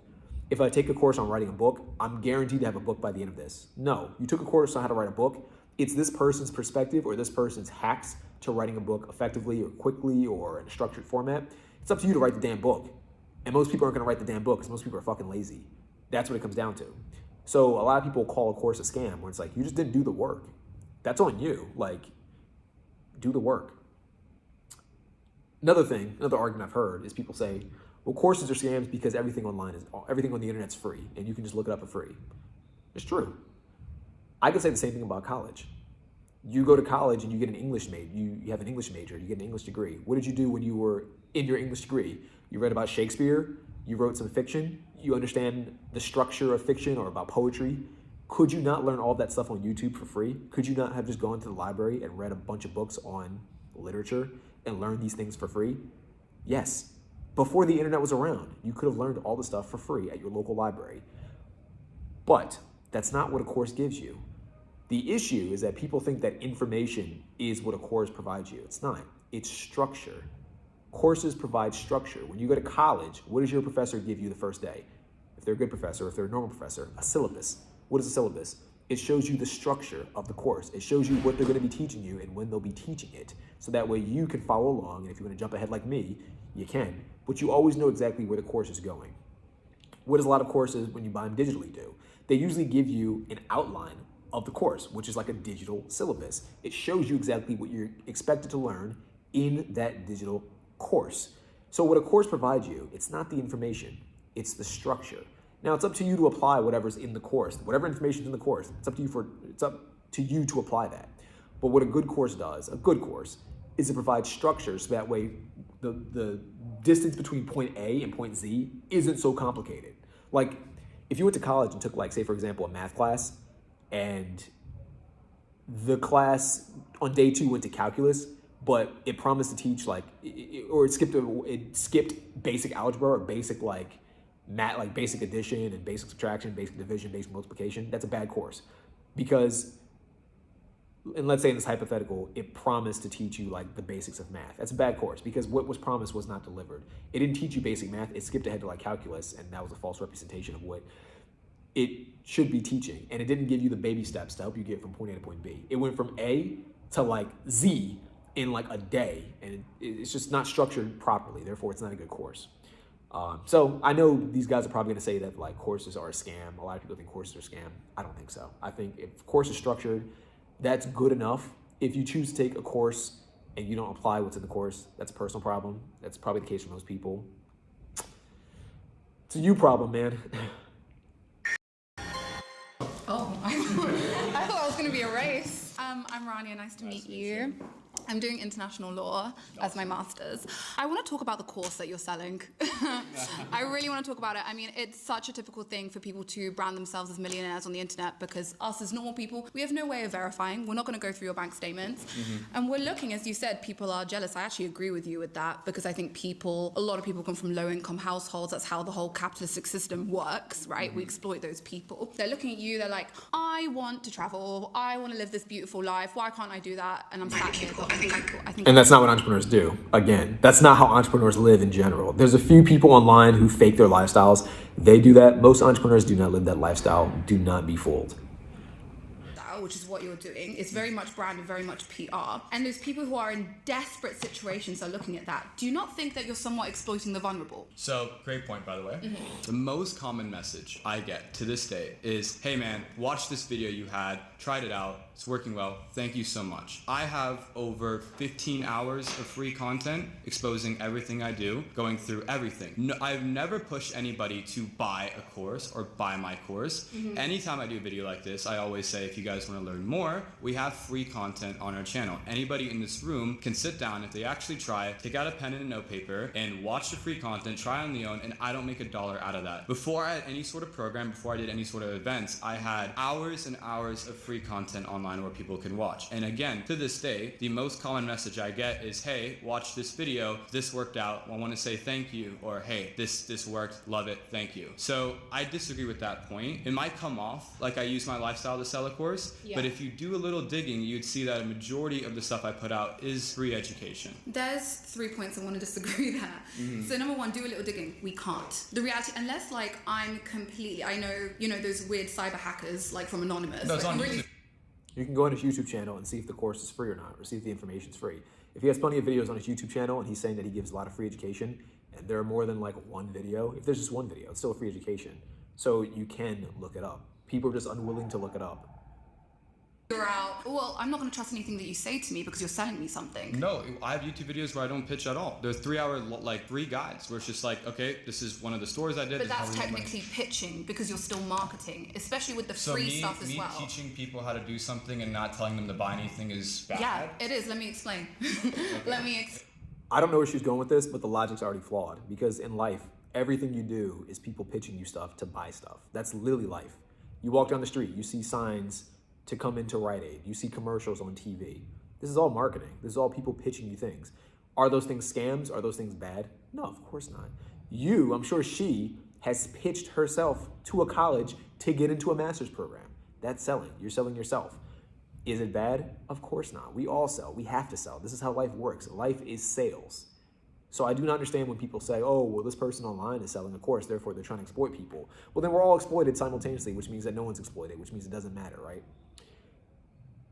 If I take a course on writing a book, I'm guaranteed to have a book by the end of this. No, you took a course on how to write a book. It's this person's perspective or this person's hacks to writing a book effectively or quickly or in a structured format. It's up to you to write the damn book. And most people aren't going to write the damn book because most people are fucking lazy. That's what it comes down to. So a lot of people call a course a scam where it's like, you just didn't do the work. That's on you. Like, do the work. Another argument I've heard is people say, well, courses are scams because everything on the internet's free and you can just look it up for free. It's true. I could say the same thing about college. You go to college and you get an English major. You have an English major. You get an English degree. What did you do when you were in your English degree? You read about Shakespeare. You wrote some fiction. You understand the structure of fiction or about poetry. Could you not learn all that stuff on YouTube for free? Could you not have just gone to the library and read a bunch of books on literature and learned these things for free? Yes. Before the internet was around, you could have learned all the stuff for free at your local library. But that's not what a course gives you. The issue is that people think that information is what a course provides you. It's not. It's structure. Courses provide structure. When you go to college, what does your professor give you the first day? If they're a good professor, if they're a normal professor, a syllabus. What is a syllabus? It shows you the structure of the course. It shows you what they're going to be teaching you and when they'll be teaching it. So that way you can follow along, and if you want to jump ahead like me, you can. But you always know exactly where the course is going. What does a lot of courses, when you buy them digitally, do? They usually give you an outline of the course, which is like a digital syllabus. It shows you exactly what you're expected to learn in that digital course. So what a course provides you, it's not the information, it's the structure. Now it's up to you to apply whatever's in the course, whatever information's in the course. It's up to you to apply that. But what a good course does, is it provides structure so that way the distance between point A and point Z isn't so complicated. Like if you went to college and took, like, say for example, a math class, and the class on day 2 went to calculus, but it promised to teach it skipped basic algebra or basic math, like basic addition and basic subtraction, basic division, basic multiplication. That's a bad course because, and let's say in this hypothetical, it promised to teach you like the basics of math. That's a bad course because what was promised was not delivered. It didn't teach you basic math. It skipped ahead to like calculus, and that was a false representation of what it should be teaching. And it didn't give you the baby steps to help you get from point A to point B. It went from A to like Z in like a day, and it's just not structured properly. Therefore, it's not a good course. So I know these guys are probably gonna say that like courses are a scam. A lot of people think courses are a scam. I don't think so. I think if course is structured, that's good enough. If you choose to take a course and you don't apply what's in the course, that's a personal problem. That's probably the case for most people. It's a you problem, man. Oh, I thought it was going to be a race. I'm Rania. Nice to meet you. I'm doing international law as my master's. I want to talk about the course that you're selling. I really want to talk about it. I mean, it's such a typical thing for people to brand themselves as millionaires on the internet because us as normal people, we have no way of verifying. We're not going to go through your bank statements. And we're looking, as you said, people are jealous. I actually agree with you with that because I think a lot of people come from low-income households. That's how the whole capitalistic system works, right? We exploit those people. They're looking at you, they're like, I want to travel. I want to live this beautiful life. Why can't I do that? And I'm sat here, but I think And that's not what entrepreneurs do. Again, that's not how entrepreneurs live in general. There's a few people online who fake their lifestyles. They do that. Most entrepreneurs do not live that lifestyle. Do not be fooled. which is what you're doing. It's very much branded, very much PR. And those people who are in desperate situations are looking at that. Do you not think that you're somewhat exploiting the vulnerable? So, great point, by the way. The most common message I get to this day is, hey man, watch this video you had, tried it out, it's working well, thank you so much. I have over 15 hours of free content exposing everything I do, going through everything. No, I've never pushed anybody to buy a course or buy my course. Anytime I do a video like this, I always say, if you guys want to learn more, we have free content on our channel. Anybody in this room can sit down, if they actually try, take out a pen and a notepaper and watch the free content, try on their own, and I don't make $1 out of that. Before I had any sort of program, before I did any sort of events, I had hours and hours of free content online where people can watch. And again, to this day, the most common message I get is, hey, watch this video, this worked out, I want to say thank you, or hey, this worked, love it, thank you. So I disagree with that point. It might come off like I use my lifestyle to sell a course, but if you do a little digging, you'd see that a majority of the stuff I put out is free education. There's 3 points I want to disagree there. So number one, do a little digging. We can't. The reality, unless like I'm completely, I know, you know, those weird cyber hackers like from Anonymous. No, it's like, on really YouTube. You can go on his YouTube channel and see if the course is free or not, or see if the information's free. If he has plenty of videos on his YouTube channel and he's saying that he gives a lot of free education, and there are more than like one video, if there's just one video, it's still a free education. So you can look it up. People are just unwilling to look it up. figure out, well, I'm not going to trust anything that you say to me because you're selling me something. No, I have YouTube videos where I don't pitch at all. There's 3-hour, like free guides where it's just like, okay, this is one of the stores I did. But that's technically pitching because you're still marketing, especially with the free stuff as well. So me teaching people how to do something and not telling them to buy anything is bad? Yeah, it is. Let me explain. Let me explain. I don't know where she's going with this, but the logic's already flawed because in life, everything you do is people pitching you stuff to buy stuff. That's literally life. You walk down the street, you see signs to come into Rite Aid. You see commercials on TV. This is all marketing. This is all people pitching you things. Are those things scams? Are those things bad? No, of course not. You, I'm sure she has pitched herself to a college to get into a master's program. That's selling. You're selling yourself. Is it bad? Of course not. We all sell. We have to sell. This is how life works. Life is sales. So I do not understand when people say, oh, well, this person online is selling a course, therefore they're trying to exploit people. Well, then we're all exploited simultaneously, which means that no one's exploited, which means it doesn't matter, right?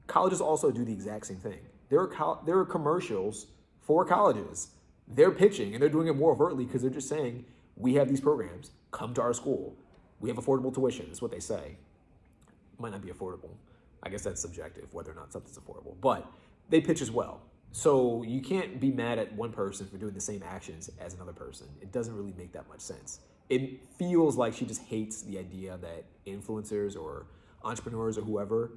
Colleges also do the exact same thing. There are commercials for colleges. They're pitching, and they're doing it more overtly because they're just saying, we have these programs, come to our school. We have affordable tuition, is what they say. Might not be affordable. I guess that's subjective, whether or not something's affordable. But they pitch as well. So you can't be mad at one person for doing the same actions as another person. It doesn't really make that much sense. It feels like she just hates the idea that influencers or entrepreneurs or whoever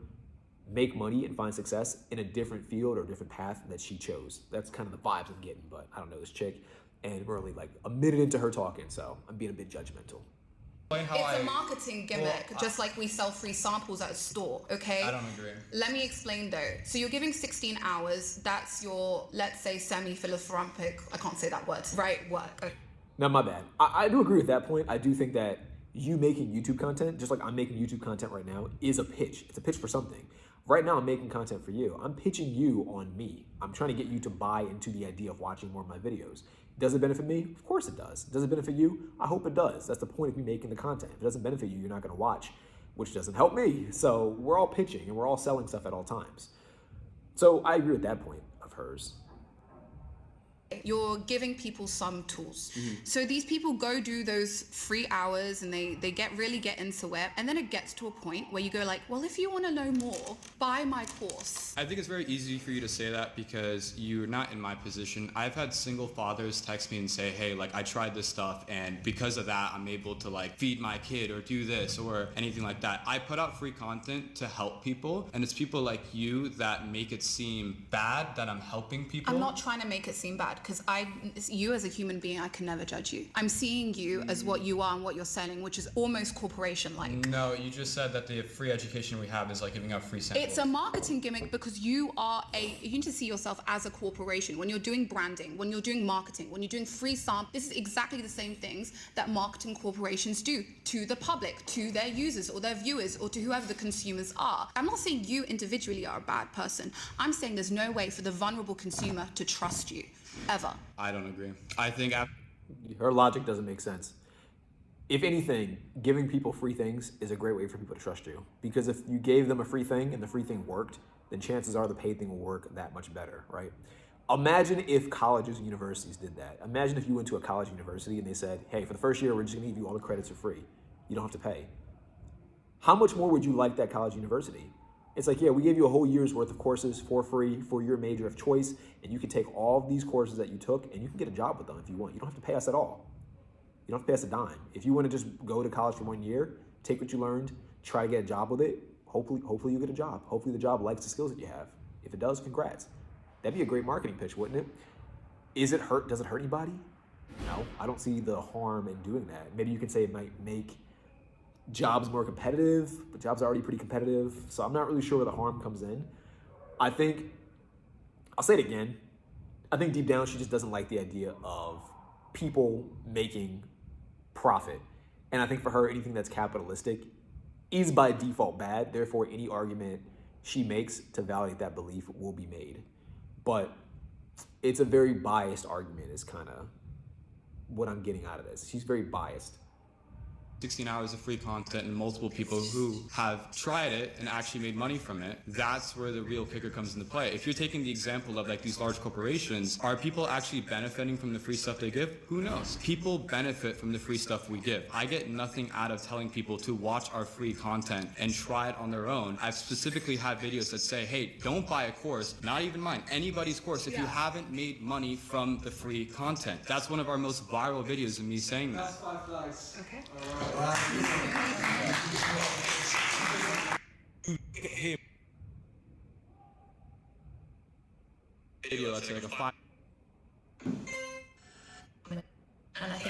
make money and find success in a different field or a different path that she chose. That's kind of the vibes I'm getting, but I don't know this chick. And we're only like a minute into her talking, so I'm being a bit judgmental. It's a marketing gimmick, just like we sell free samples at a store, okay? I don't agree. Let me explain though. So you're giving 16 hours, that's your, let's say, semi-philanthropic, I can't say that word, right, work. Okay. Now, my bad. I do agree with that point. I do think that you making YouTube content, just like I'm making YouTube content right now, is a pitch. It's a pitch for something. Right now, I'm making content for you. I'm pitching you on me. I'm trying to get you to buy into the idea of watching more of my videos. Does it benefit me? Of course it does. Does it benefit you? I hope it does. That's the point of me making the content. If it doesn't benefit you, you're not going to watch, which doesn't help me. So we're all pitching and we're all selling stuff at all times. So I agree with that point of hers. You're giving people some tools. So these people go do those free hours and they really get into it. And then it gets to a point where you go like, well, if you want to know more, buy my course. I think it's very easy for you to say that because you're not in my position. I've had single fathers text me and say, hey, like I tried this stuff and because of that, I'm able to like feed my kid or do this or anything like that. I put out free content to help people, and it's people like you that make it seem bad that I'm helping people. I'm not trying to make it seem bad because you as a human being, I can never judge you. I'm seeing you as what you are and what you're selling, which is almost corporation-like. No, you just said that the free education we have is like giving out free samples. It's a marketing gimmick because you need to see yourself as a corporation. When you're doing branding, when you're doing marketing, when you're doing free samples, this is exactly the same things that marketing corporations do to the public, to their users or their viewers or to whoever the consumers are. I'm not saying you individually are a bad person. I'm saying there's no way for the vulnerable consumer to trust you, ever. I don't agree. I think Her logic doesn't make sense. If anything, giving people free things is a great way for people to trust you. Because if you gave them a free thing and the free thing worked, then chances are the paid thing will work that much better, right? Imagine if colleges and universities did that. Imagine if you went to a college university and they said, hey, for the first year, we're just gonna give you all the credits for free. You don't have to pay. How much more would you like that college university? It's like, yeah, we gave you a whole year's worth of courses for free for your major of choice, and you can take all of these courses that you took and you can get a job with them if you want. You don't have to pay us at all. You don't have to pay us a dime. If you want to just go to college for 1 year, take what you learned, try to get a job with it, hopefully you get a job. Hopefully the job likes the skills that you have. If it does, congrats. That'd be a great marketing pitch, wouldn't it? Does it hurt anybody? No, I don't see the harm in doing that. Maybe you can say it might make jobs more competitive, but jobs are already pretty competitive. So I'm not really sure where the harm comes in. I think, I'll say it again, I think deep down she just doesn't like the idea of people making profit. And I think for her, anything that's capitalistic is by default bad. Therefore, any argument she makes to validate that belief will be made. But it's a very biased argument is kind of what I'm getting out of this. She's very biased. 16 hours of free content and multiple people who have tried it and actually made money from it, that's where the real kicker comes into play. If you're taking the example of like these large corporations, are people actually benefiting from the free stuff they give? Who knows? People benefit from the free stuff we give. I get nothing out of telling people to watch our free content and try it on their own. I've specifically had videos that say, hey, don't buy a course, not even mine, anybody's course, if you haven't made money from the free content. That's one of our most viral videos of me saying that. That's 5 flags. Okay. Video that's like a 5.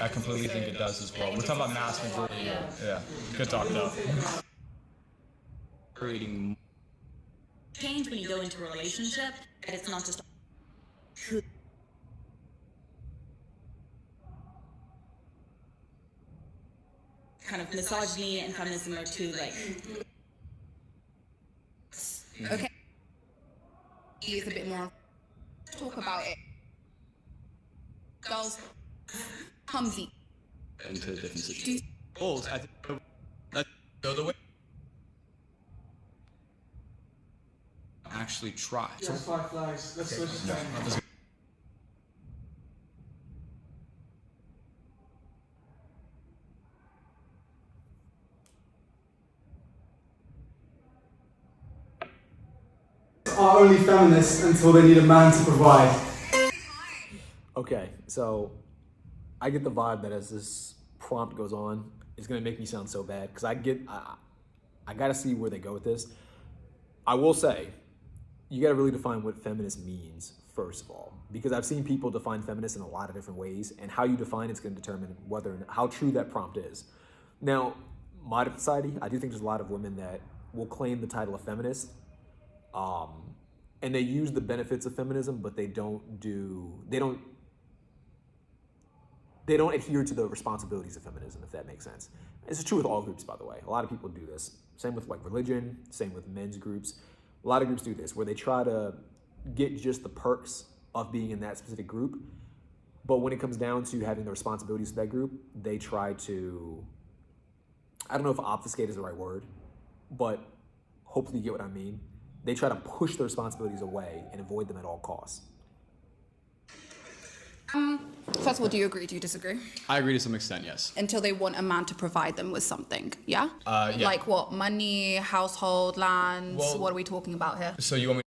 I completely think it does as well. We're talking about mass majority. Yeah. Good talk though. Creating change when you go into a relationship, and it's not just who. Kind of misogyny and feminism are two like. Okay. It's a bit more. Talk about it. Girls, clumsy. into different situations. Goals, I think that's the way. Actually try. That's 5 flags. Let's switch to 10. Are only feminists until they need a man to provide. Okay, so I get the vibe that as this prompt goes on, it's gonna make me sound so bad because I gotta see where they go with this. I will say, you gotta really define what feminist means first of all, because I've seen people define feminist in a lot of different ways, and how you define it's gonna determine whether how true that prompt is. Now, modern society, I do think there's a lot of women that will claim the title of feminist, and they use the benefits of feminism, but they don't adhere to the responsibilities of feminism, if that makes sense. This is true with all groups, by the way. A lot of people do this. Same with like religion, same with men's groups. A lot of groups do this, where they try to get just the perks of being in that specific group, but when it comes down to having the responsibilities of that group, they try to, I don't know if obfuscate is the right word, but hopefully you get what I mean. They try to push the responsibilities away and avoid them at all costs. First of all, do you agree? Do you disagree? I agree to some extent, yes. Until they want a man to provide them with something, yeah? Yeah. Like what? Money, household, lands? Well- what are we talking about here? So you want me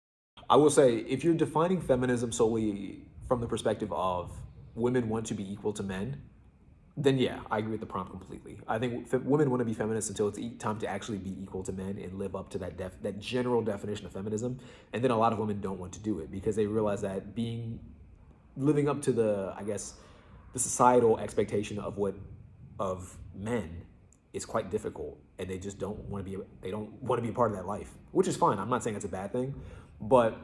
I will say, if you're defining feminism solely from the perspective of women want to be equal to men, then yeah, I agree with the prompt completely. I think women want to be feminists until it's time to actually be equal to men and live up to that general definition of feminism. And then a lot of women don't want to do it because they realize that living up to the societal expectation of men is quite difficult, and they just don't want to be a part of that life, which is fine. I'm not saying it's a bad thing, but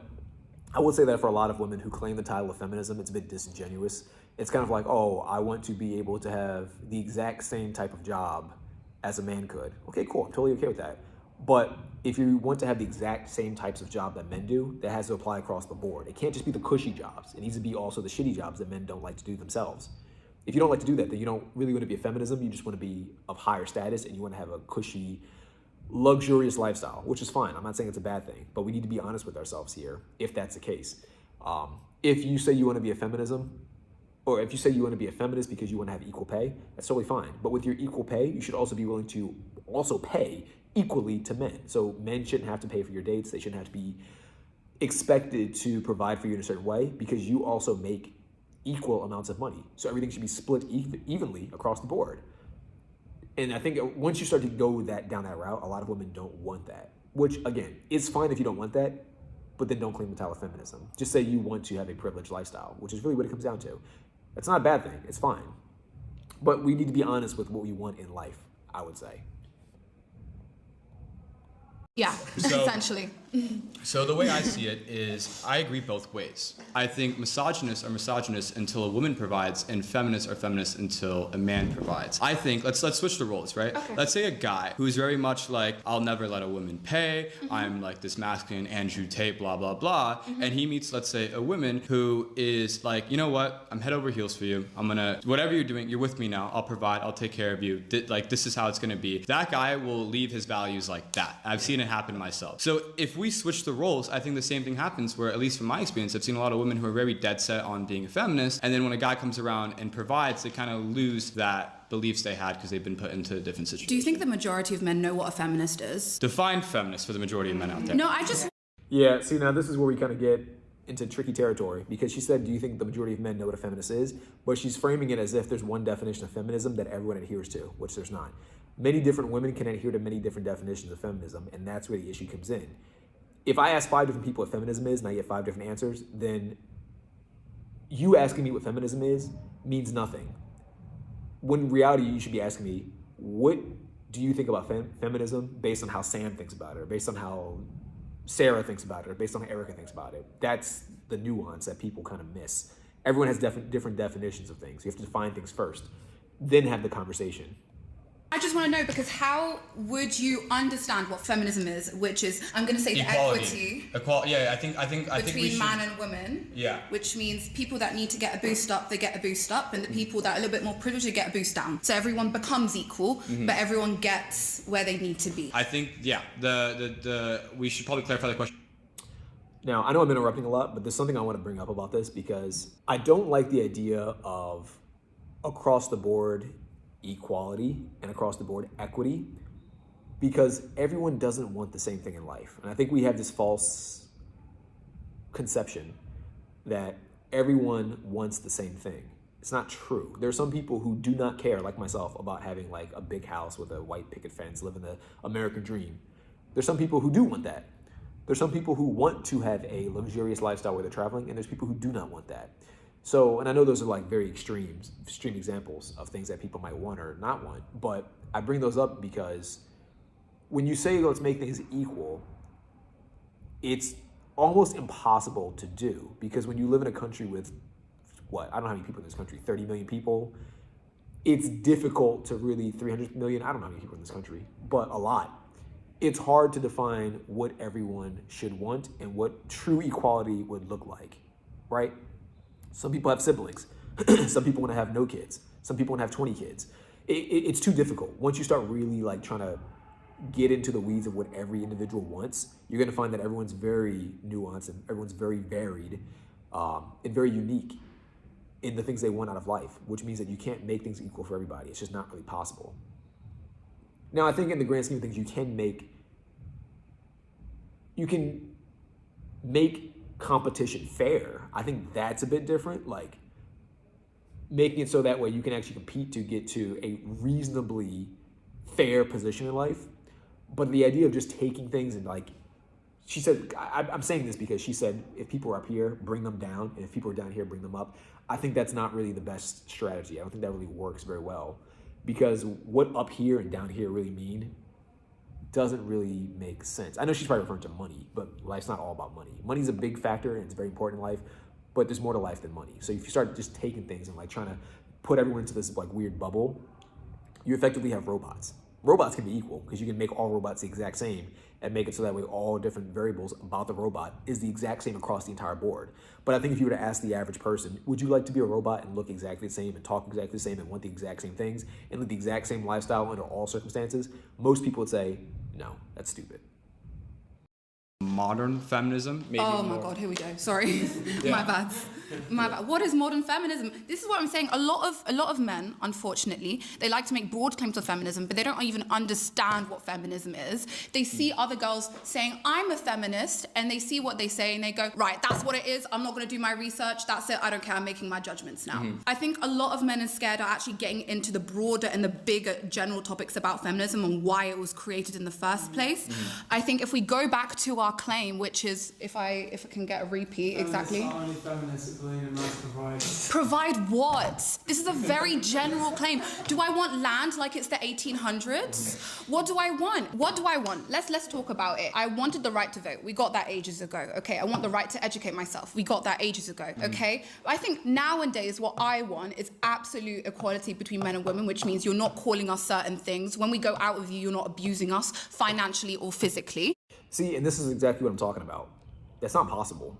I would say that for a lot of women who claim the title of feminism, it's a bit disingenuous. It's kind of like, oh, I want to be able to have the exact same type of job as a man could. Okay, cool. I'm totally okay with that. But if you want to have the exact same types of job that men do, that has to apply across the board. It can't just be the cushy jobs. It needs to be also the shitty jobs that men don't like to do themselves. If you don't like to do that, then you don't really want to be a feminism. You just want to be of higher status and you want to have a cushy, luxurious lifestyle, which is fine. I'm not saying it's a bad thing, but we need to be honest with ourselves here if that's the case. If you say you want to be a feminism, or if you say you want to be a feminist because you want to have equal pay, that's totally fine. But with your equal pay, you should also be willing to also pay equally to men. So men shouldn't have to pay for your dates. They shouldn't have to be expected to provide for you in a certain way because you also make equal amounts of money. So everything should be split evenly across the board. And I think once you start to go down that route, a lot of women don't want that, which again, is fine if you don't want that, but then don't claim the title of feminism. Just say you want to have a privileged lifestyle, which is really what it comes down to. It's not a bad thing, it's fine. But we need to be honest with what we want in life, I would say. Yeah, essentially. So the way I see it is I agree both ways. I think misogynists are misogynists until a woman provides and feminists are feminists until a man provides. I think, let's switch the roles, right? Okay. Let's say a guy who's very much like, I'll never let a woman pay, I'm like this masculine Andrew Tate, blah, blah, blah. And he meets, let's say, a woman who is like, you know what, I'm head over heels for you. I'm gonna, whatever you're doing, you're with me now. I'll provide, I'll take care of you. This is how it's gonna be. That guy will leave his values like that. I've seen it happen to myself. So if we switch the roles, I think the same thing happens where, at least from my experience, I've seen a lot of women who are very dead set on being a feminist, and then when a guy comes around and provides, they kind of lose that beliefs they had because they've been put into a different situation. Do you think the majority of men know what a feminist is? Define feminist for the majority of men out there. No, I just... Yeah, see, now this is where we kind of get into tricky territory because she said, do you think the majority of men know what a feminist is? But she's framing it as if there's one definition of feminism that everyone adheres to, which there's not. Many different women can adhere to many different definitions of feminism, and that's where the issue comes in. If I ask 5 different people what feminism is and I get 5 different answers, then you asking me what feminism is means nothing. When in reality, you should be asking me, what do you think about feminism based on how Sam thinks about it, or based on how Sarah thinks about it, or based on how Erica thinks about it? That's the nuance that people kind of miss. Everyone has different definitions of things. You have to define things first, then have the conversation. I just want to know, because how would you understand what feminism is, which is, I'm going to say, Equality. the equity Yeah, I think we between should, man and woman. Yeah. Which means people that need to get a boost up, they get a boost up, and the people that are a little bit more privileged, they get a boost down. So everyone becomes equal, but everyone gets where they need to be. I think, yeah, we should probably clarify the question. Now, I know I'm interrupting a lot, but there's something I want to bring up about this because I don't like the idea of across the board equality and across the board equity, because everyone doesn't want the same thing in life. And I think we have this false conception that everyone wants the same thing. It's not true. There are some people who do not care, like myself, about having like a big house with a white picket fence, living the American dream. There's some people who do want that. There's some people who want to have a luxurious lifestyle where they're traveling, and there's people who do not want that. So, and I know those are like very extreme examples of things that people might want or not want, but I bring those up because when you say let's make things equal, it's almost impossible to do, because when you live in a country with, I don't know how many people in this country, 30 million people, it's difficult to really, 300 million, I don't know how many people in this country, but a lot. It's hard to define what everyone should want and what true equality would look like, right? Some people have siblings. Some people want to have no kids. Some people want to have 20 kids. It's too difficult. Once you start really like trying to get into the weeds of what every individual wants, you're going to find that everyone's very nuanced and everyone's very varied and very unique. in the things they want out of life, which means that you can't make things equal for everybody. It's just not really possible. Now, I think in the grand scheme of things, you can make competition fair. I think that's a bit different, like making it so that way you can actually compete to get to a reasonably fair position in life. But the idea of just taking things and like, she said, I'm saying this because she said, if people are up here, bring them down, and if people are down here, bring them up. I think that's not really the best strategy. I don't think that really works very well, because what up here and down here really mean doesn't really make sense. I know she's probably referring to money, but life's not all about money. Money's a big factor and it's very important in life, but there's more to life than money. So if you start just taking things and like trying to put everyone into this like weird bubble, you effectively have robots. Robots can be equal because you can make all robots the exact same and make it so that way all different variables about the robot is the exact same across the entire board. But I think if you were to ask the average person, would you like to be a robot and look exactly the same and talk exactly the same and want the exact same things and live the exact same lifestyle under all circumstances? Most people would say, no, that's stupid. Modern feminism, maybe. Oh my God, here we go. Sorry, my bad. My bad. What is modern feminism? This is what I'm saying. A lot of men, unfortunately, they like to make broad claims of feminism, but they don't even understand what feminism is. They see other girls saying, I'm a feminist, and they see what they say, and they go, right, that's what it is. I'm not going to do my research. That's it. I don't care. I'm making my judgments now. I think a lot of men are scared of actually getting into the broader and the bigger general topics about feminism and why it was created in the first place. I think if we go back to our claim, which is, if I can get a repeat, exactly. Feminists are only feminists if believe in right to provide. Provide what? This is a very general claim. Do I want land like it's the 1800s? What do I want? What do I want? Let's talk about it. I wanted the right to vote. We got that ages ago. Okay. I want the right to educate myself. We got that ages ago. Okay. I think nowadays what I want is absolute equality between men and women, which means you're not calling us certain things. When we go out with you, you're not abusing us financially or physically. See, and this is exactly what I'm talking about. That's not possible.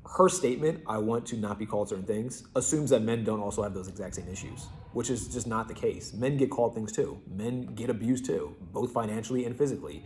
Her statement, I want to not be called certain things, assumes that men don't also have those exact same issues, which is just not the case. Men get called things too. Men get abused too, both financially and physically.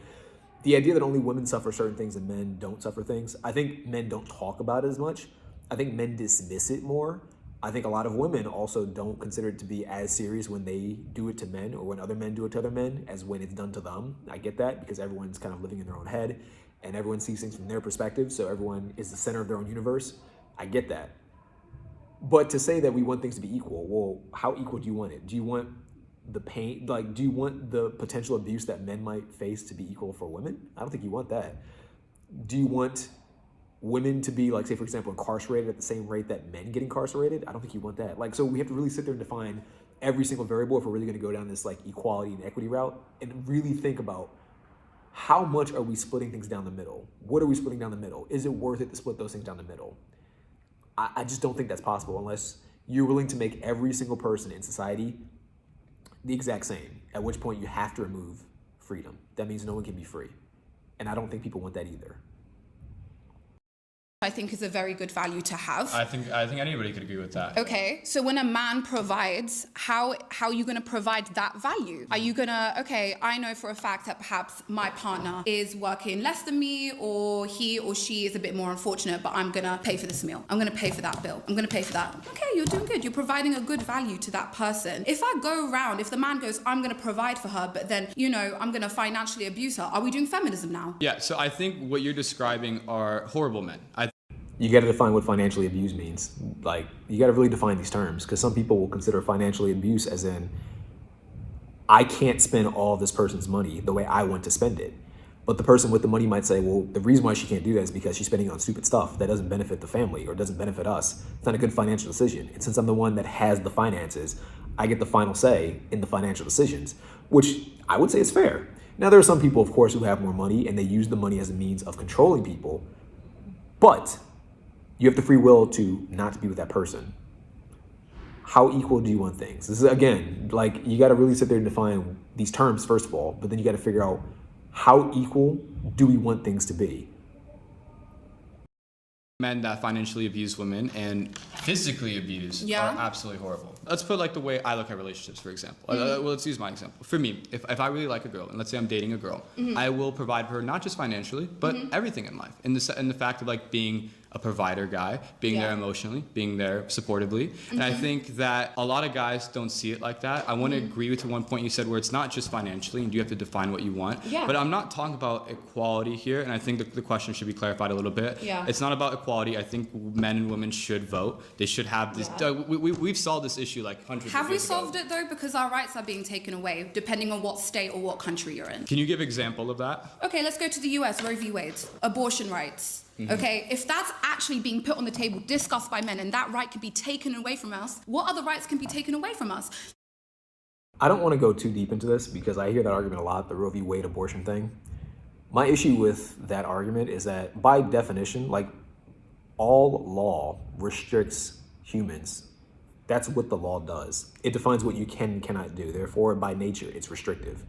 The idea that only women suffer certain things and men don't suffer things, I think men don't talk about it as much. I think men dismiss it more. I think a lot of women also don't consider it to be as serious when they do it to men or when other men do it to other men as when it's done to them. I get that because everyone's kind of living in their own head and everyone sees things from their perspective, so everyone is the center of their own universe. I get that. But to say that we want things to be equal, well, how equal do you want it? Do you want the pain, like, do you want the potential abuse that men might face to be equal for women? I don't think you want that. Do you want women to be, like, say, for example, incarcerated at the same rate that men get incarcerated? I don't think you want that. Like, so we have to really sit there and define every single variable if we're really going to go down this, like, equality and equity route and really think about how much are we splitting things down the middle? What are we splitting down the middle? Is it worth it to split those things down the middle? I just don't think that's possible unless you're willing to make every single person in society the exact same, at which point you have to remove freedom. That means no one can be free. And I don't think people want that either. I think is a very good value to have. I think anybody could agree with that. Okay, so when a man provides, how are you going to provide that value? Are you going to, okay, I know for a fact that perhaps my partner is working less than me, or he or she is a bit more unfortunate, but I'm going to pay for this meal. I'm going to pay for that bill. I'm going to pay for that. Okay, you're doing good. You're providing a good value to that person. If I go around, if the man goes, I'm going to provide for her, but then, you know, I'm going to financially abuse her, are we doing feminism now? Yeah, so I think what you're describing are horrible men. You got to define what financially abuse means. Like, you got to really define these terms, because some people will consider financially abuse as in, I can't spend all of this person's money the way I want to spend it. But the person with the money might say, well, the reason why she can't do that is because she's spending it on stupid stuff that doesn't benefit the family or doesn't benefit us. It's not a good financial decision. And since I'm the one that has the finances, I get the final say in the financial decisions, which I would say is fair. Now, there are some people, of course, who have more money and they use the money as a means of controlling people, but you have the free will to not to be with that person. How equal do you want things? This is, again, like, you got to really sit there and define these terms, first of all, but then you got to figure out how equal do we want things to be? Men that financially abuse women and physically abuse are absolutely horrible. Let's put like the way I look at relationships, for example. Well, let's use my example. For me, if I really like a girl, and let's say I'm dating a girl, I will provide for her not just financially, but everything in life. In the fact of like being a provider guy, being there emotionally, being there supportively. And I think that a lot of guys don't see it like that. I want to agree with one point you said where it's not just financially and you have to define what you want. But I'm not talking about equality here, and I think the question should be clarified a little bit. It's not about equality. I think men and women should vote. They should have this. We've solved this issue like hundreds of years ago. Have we solved it though? Because our rights are being taken away depending on what state or what country you're in. Can you give an example of that? Okay, let's go to the US, Roe v. Wade, abortion rights. Okay, if that's actually being put on the table, discussed by men, and that right can be taken away from us, what other rights can be taken away from us? I don't want to go too deep into this because I hear that argument a lot, the Roe v. Wade abortion thing. My issue with that argument is that by definition, like all law restricts humans. That's what the law does. It defines what you can and cannot do. Therefore, by nature, it's restrictive.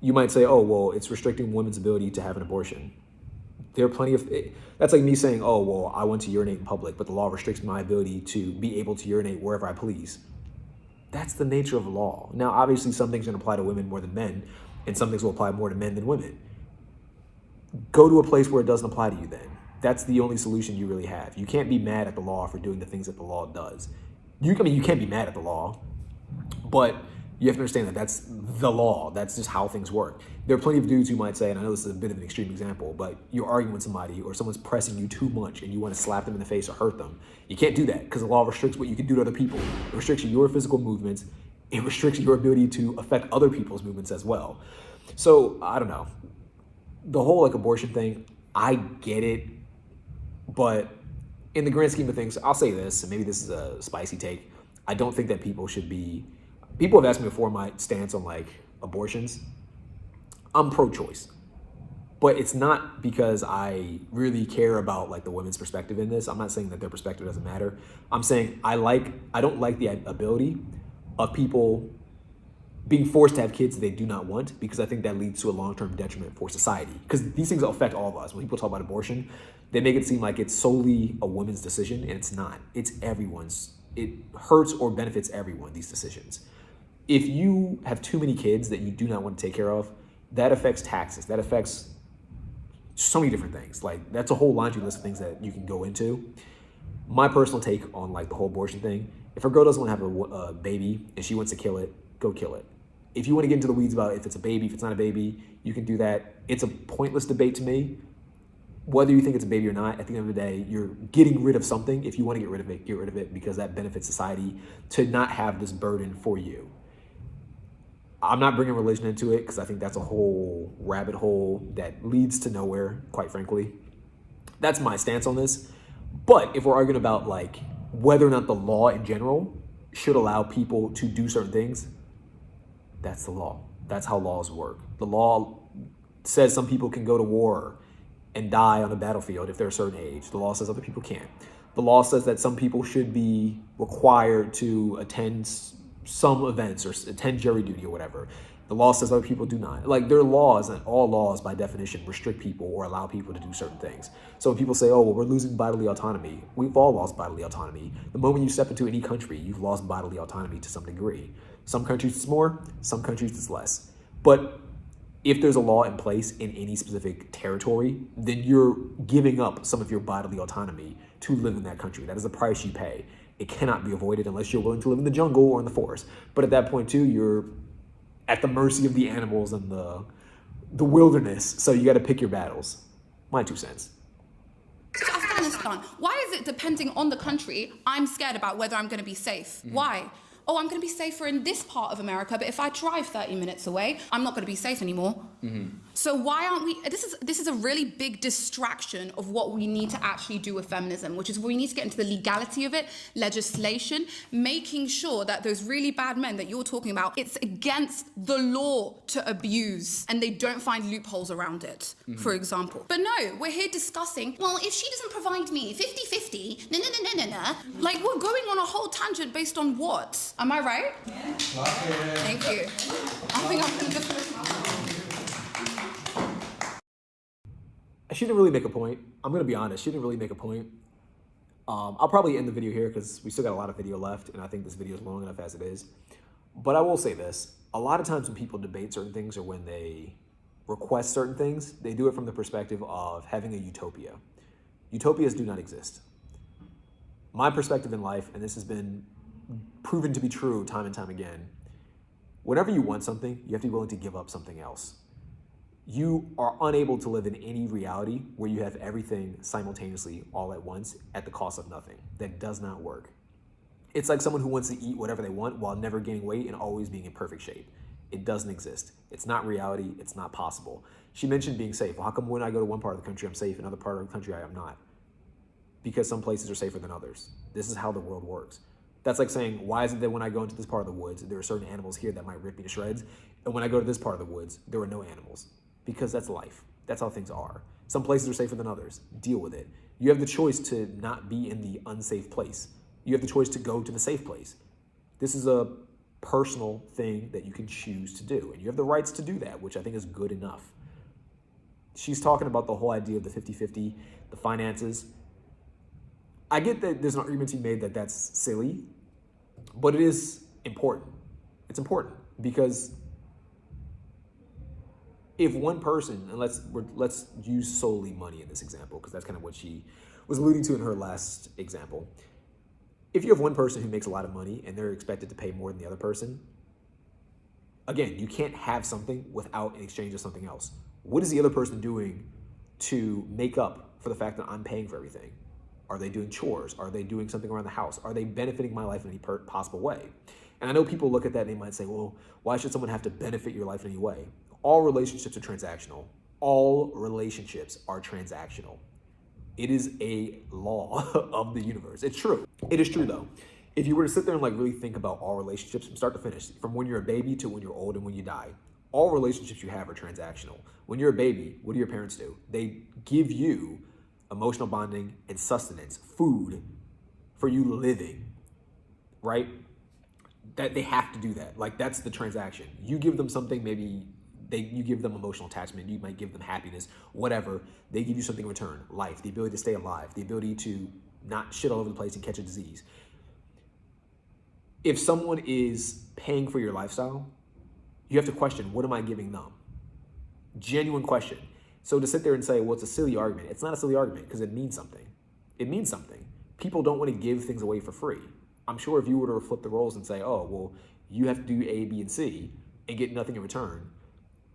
You might say, oh, well, it's restricting women's ability to have an abortion. There are plenty of, that's like me saying, oh, well, I want to urinate in public, but the law restricts my ability to be able to urinate wherever I please. That's the nature of law. Now, obviously, some things can apply to women more than men, and some things will apply more to men than women. Go to a place where it doesn't apply to you then. That's the only solution you really have. You can't be mad at the law for doing the things that the law does. You can't be mad at the law, but you have to understand that that's the law. That's just how things work. There are plenty of dudes who might say, and I know this is a bit of an extreme example, but you're arguing with somebody or someone's pressing you too much and you want to slap them in the face or hurt them. You can't do that because the law restricts what you can do to other people. It restricts your physical movements. It restricts your ability to affect other people's movements as well. So, I don't know. The whole abortion thing, I get it, but in the grand scheme of things, I'll say this, and maybe this is a spicy take. I don't think that people have asked me before my stance on abortions. I'm pro-choice, but it's not because I really care about the women's perspective in this. I'm not saying that their perspective doesn't matter. I'm saying I don't like the ability of people being forced to have kids they do not want, because I think that leads to a long-term detriment for society. Because these things affect all of us. When people talk about abortion, they make it seem like it's solely a woman's decision, and it's not. It's everyone's. It hurts or benefits everyone, these decisions. If you have too many kids that you do not want to take care of, that affects taxes. That affects so many different things. That's a whole laundry list of things that you can go into. My personal take on the whole abortion thing, if a girl doesn't want to have a baby and she wants to kill it, go kill it. If you want to get into the weeds about if it's a baby, if it's not a baby, you can do that. It's a pointless debate to me. Whether you think it's a baby or not, at the end of the day, you're getting rid of something. If you want to get rid of it because that benefits society to not have this burden for you. I'm not bringing religion into it because I think that's a whole rabbit hole that leads to nowhere, quite frankly. That's my stance on this. But if we're arguing about whether or not the law in general should allow people to do certain things, that's the law. That's how laws work. The law says some people can go to war and die on a battlefield if they're a certain age. The law says other people can't. The law says that some people should be required to attend some events or attend jury duty or whatever. The law says other people do not. There are laws, and all laws by definition restrict people or allow people to do certain things. So when people say, oh, well, we're losing bodily autonomy, we've all lost bodily autonomy. The moment you step into any country, you've lost bodily autonomy to some degree. Some countries it's more, some countries it's less. But if there's a law in place in any specific territory, then you're giving up some of your bodily autonomy to live in that country. That is the price you pay. It cannot be avoided unless you're willing to live in the jungle or in the forest. But at that point too, you're at the mercy of the animals and the wilderness. So you got to pick your battles. My 2 cents. Afghanistan. Why is it depending on the country, I'm scared about whether I'm going to be safe? Why? Oh, I'm going to be safer in this part of America, but if I drive 30 minutes away, I'm not going to be safe anymore. So why aren't we, this is a really big distraction of what we need to actually do with feminism, which is we need to get into the legality of it, legislation, making sure that those really bad men that you're talking about, it's against the law to abuse and they don't find loopholes around it, for example. But no, we're here discussing, well, if she doesn't provide me 50-50, we're going on a whole tangent based on what? Am I right? Yeah. Thank you. I think I'm going to just... She didn't really make a point. I'm going to be honest. She didn't really make a point. I'll probably end the video here because we still got a lot of video left, and I think this video is long enough as it is. But I will say this. A lot of times when people debate certain things or when they request certain things, they do it from the perspective of having a utopia. Utopias do not exist. My perspective in life, and this has been proven to be true time and time again, whenever you want something, you have to be willing to give up something else. You are unable to live in any reality where you have everything simultaneously all at once at the cost of nothing. That does not work. It's like someone who wants to eat whatever they want while never gaining weight and always being in perfect shape. It doesn't exist. It's not reality. It's not possible. She mentioned being safe. Well, how come when I go to one part of the country I'm safe, another part of the country I am not? Because some places are safer than others. This is how the world works. That's like saying, why is it that when I go into this part of the woods, there are certain animals here that might rip me to shreds, and when I go to this part of the woods, there are no animals? Because that's life. That's how things are. Some places are safer than others. Deal with it. You have the choice to not be in the unsafe place. You have the choice to go to the safe place. This is a personal thing that you can choose to do, and you have the rights to do that, which I think is good enough. She's talking about the whole idea of the 50-50, the finances. I get that there's an argument to be made that that's silly, but it is important. It's important because if one person, and let's use solely money in this example, because that's kind of what she was alluding to in her last example. If you have one person who makes a lot of money and they're expected to pay more than the other person, again, you can't have something without in exchange of something else. What is the other person doing to make up for the fact that I'm paying for everything? Are they doing chores? Are they doing something around the house? Are they benefiting my life in any possible way? And I know people look at that and they might say, well, why should someone have to benefit your life in any way? All relationships are transactional. All relationships are transactional. It is a law of the universe. It's true. It is true though. If you were to sit there and really think about all relationships from start to finish, from when you're a baby to when you're old and when you die, all relationships you have are transactional. When you're a baby, what do your parents do? They give you emotional bonding and sustenance, food for you living, right? That they have to do that. That's the transaction. You give them something, maybe you give them emotional attachment, you might give them happiness, whatever. They give you something in return, life, the ability to stay alive, the ability to not shit all over the place and catch a disease. If someone is paying for your lifestyle, you have to question, what am I giving them? Genuine question. So to sit there and say, well, it's a silly argument. It's not a silly argument because it means something. It means something. People don't want to give things away for free. I'm sure if you were to flip the roles and say, oh, well, you have to do A, B, and C and get nothing in return,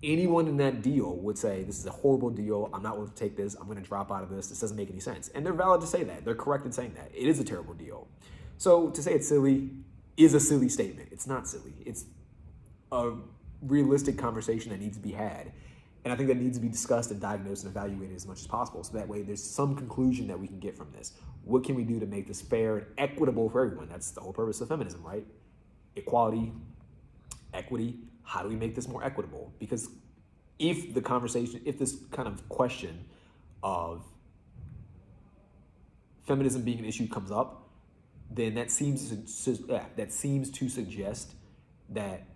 anyone in that deal would say, this is a horrible deal. I'm not willing to take this. I'm going to drop out of this. This doesn't make any sense. And they're valid to say that. They're correct in saying that. It is a terrible deal. So to say it's silly is a silly statement. It's not silly. It's a realistic conversation that needs to be had. And I think that needs to be discussed and diagnosed and evaluated as much as possible. So that way there's some conclusion that we can get from this. What can we do to make this fair and equitable for everyone? That's the whole purpose of feminism, right? Equality, equity. How do we make this more equitable? Because if this kind of question of feminism being an issue comes up, then that seems to suggest that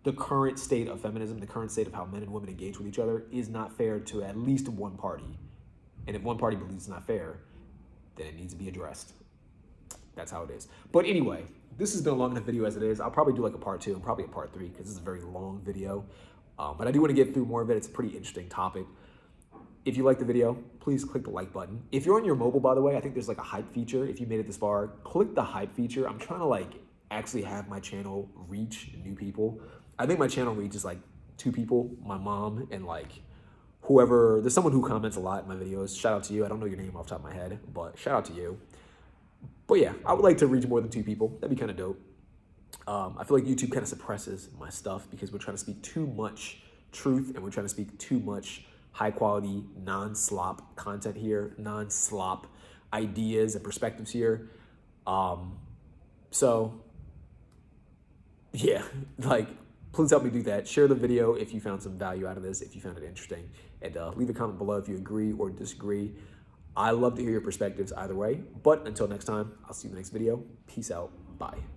the current state of feminism, the current state of how men and women engage with each other is not fair to at least one party. And if one party believes it's not fair, then it needs to be addressed. That's how it is. But anyway, this has been a long enough video as it is. I'll probably do a part 2 and probably a part 3 because this is a very long video. But I do want to get through more of it. It's a pretty interesting topic. If you like the video, please click the like button. If you're on your mobile, by the way, I think there's a hype feature. If you made it this far, click the hype feature. I'm trying to actually have my channel reach new people. I think my channel reach is 2 people, my mom and whoever. There's someone who comments a lot in my videos. Shout out to you. I don't know your name off the top of my head, but shout out to you. But yeah, I would like to reach more than 2 people. That'd be kind of dope. I feel like YouTube kind of suppresses my stuff because we're trying to speak too much truth and we're trying to speak too much high quality, non-slop content here, non-slop ideas and perspectives here. So yeah, please help me do that. Share the video if you found some value out of this, if you found it interesting, and leave a comment below if you agree or disagree. I love to hear your perspectives either way, but until next time, I'll see you in the next video. Peace out. Bye.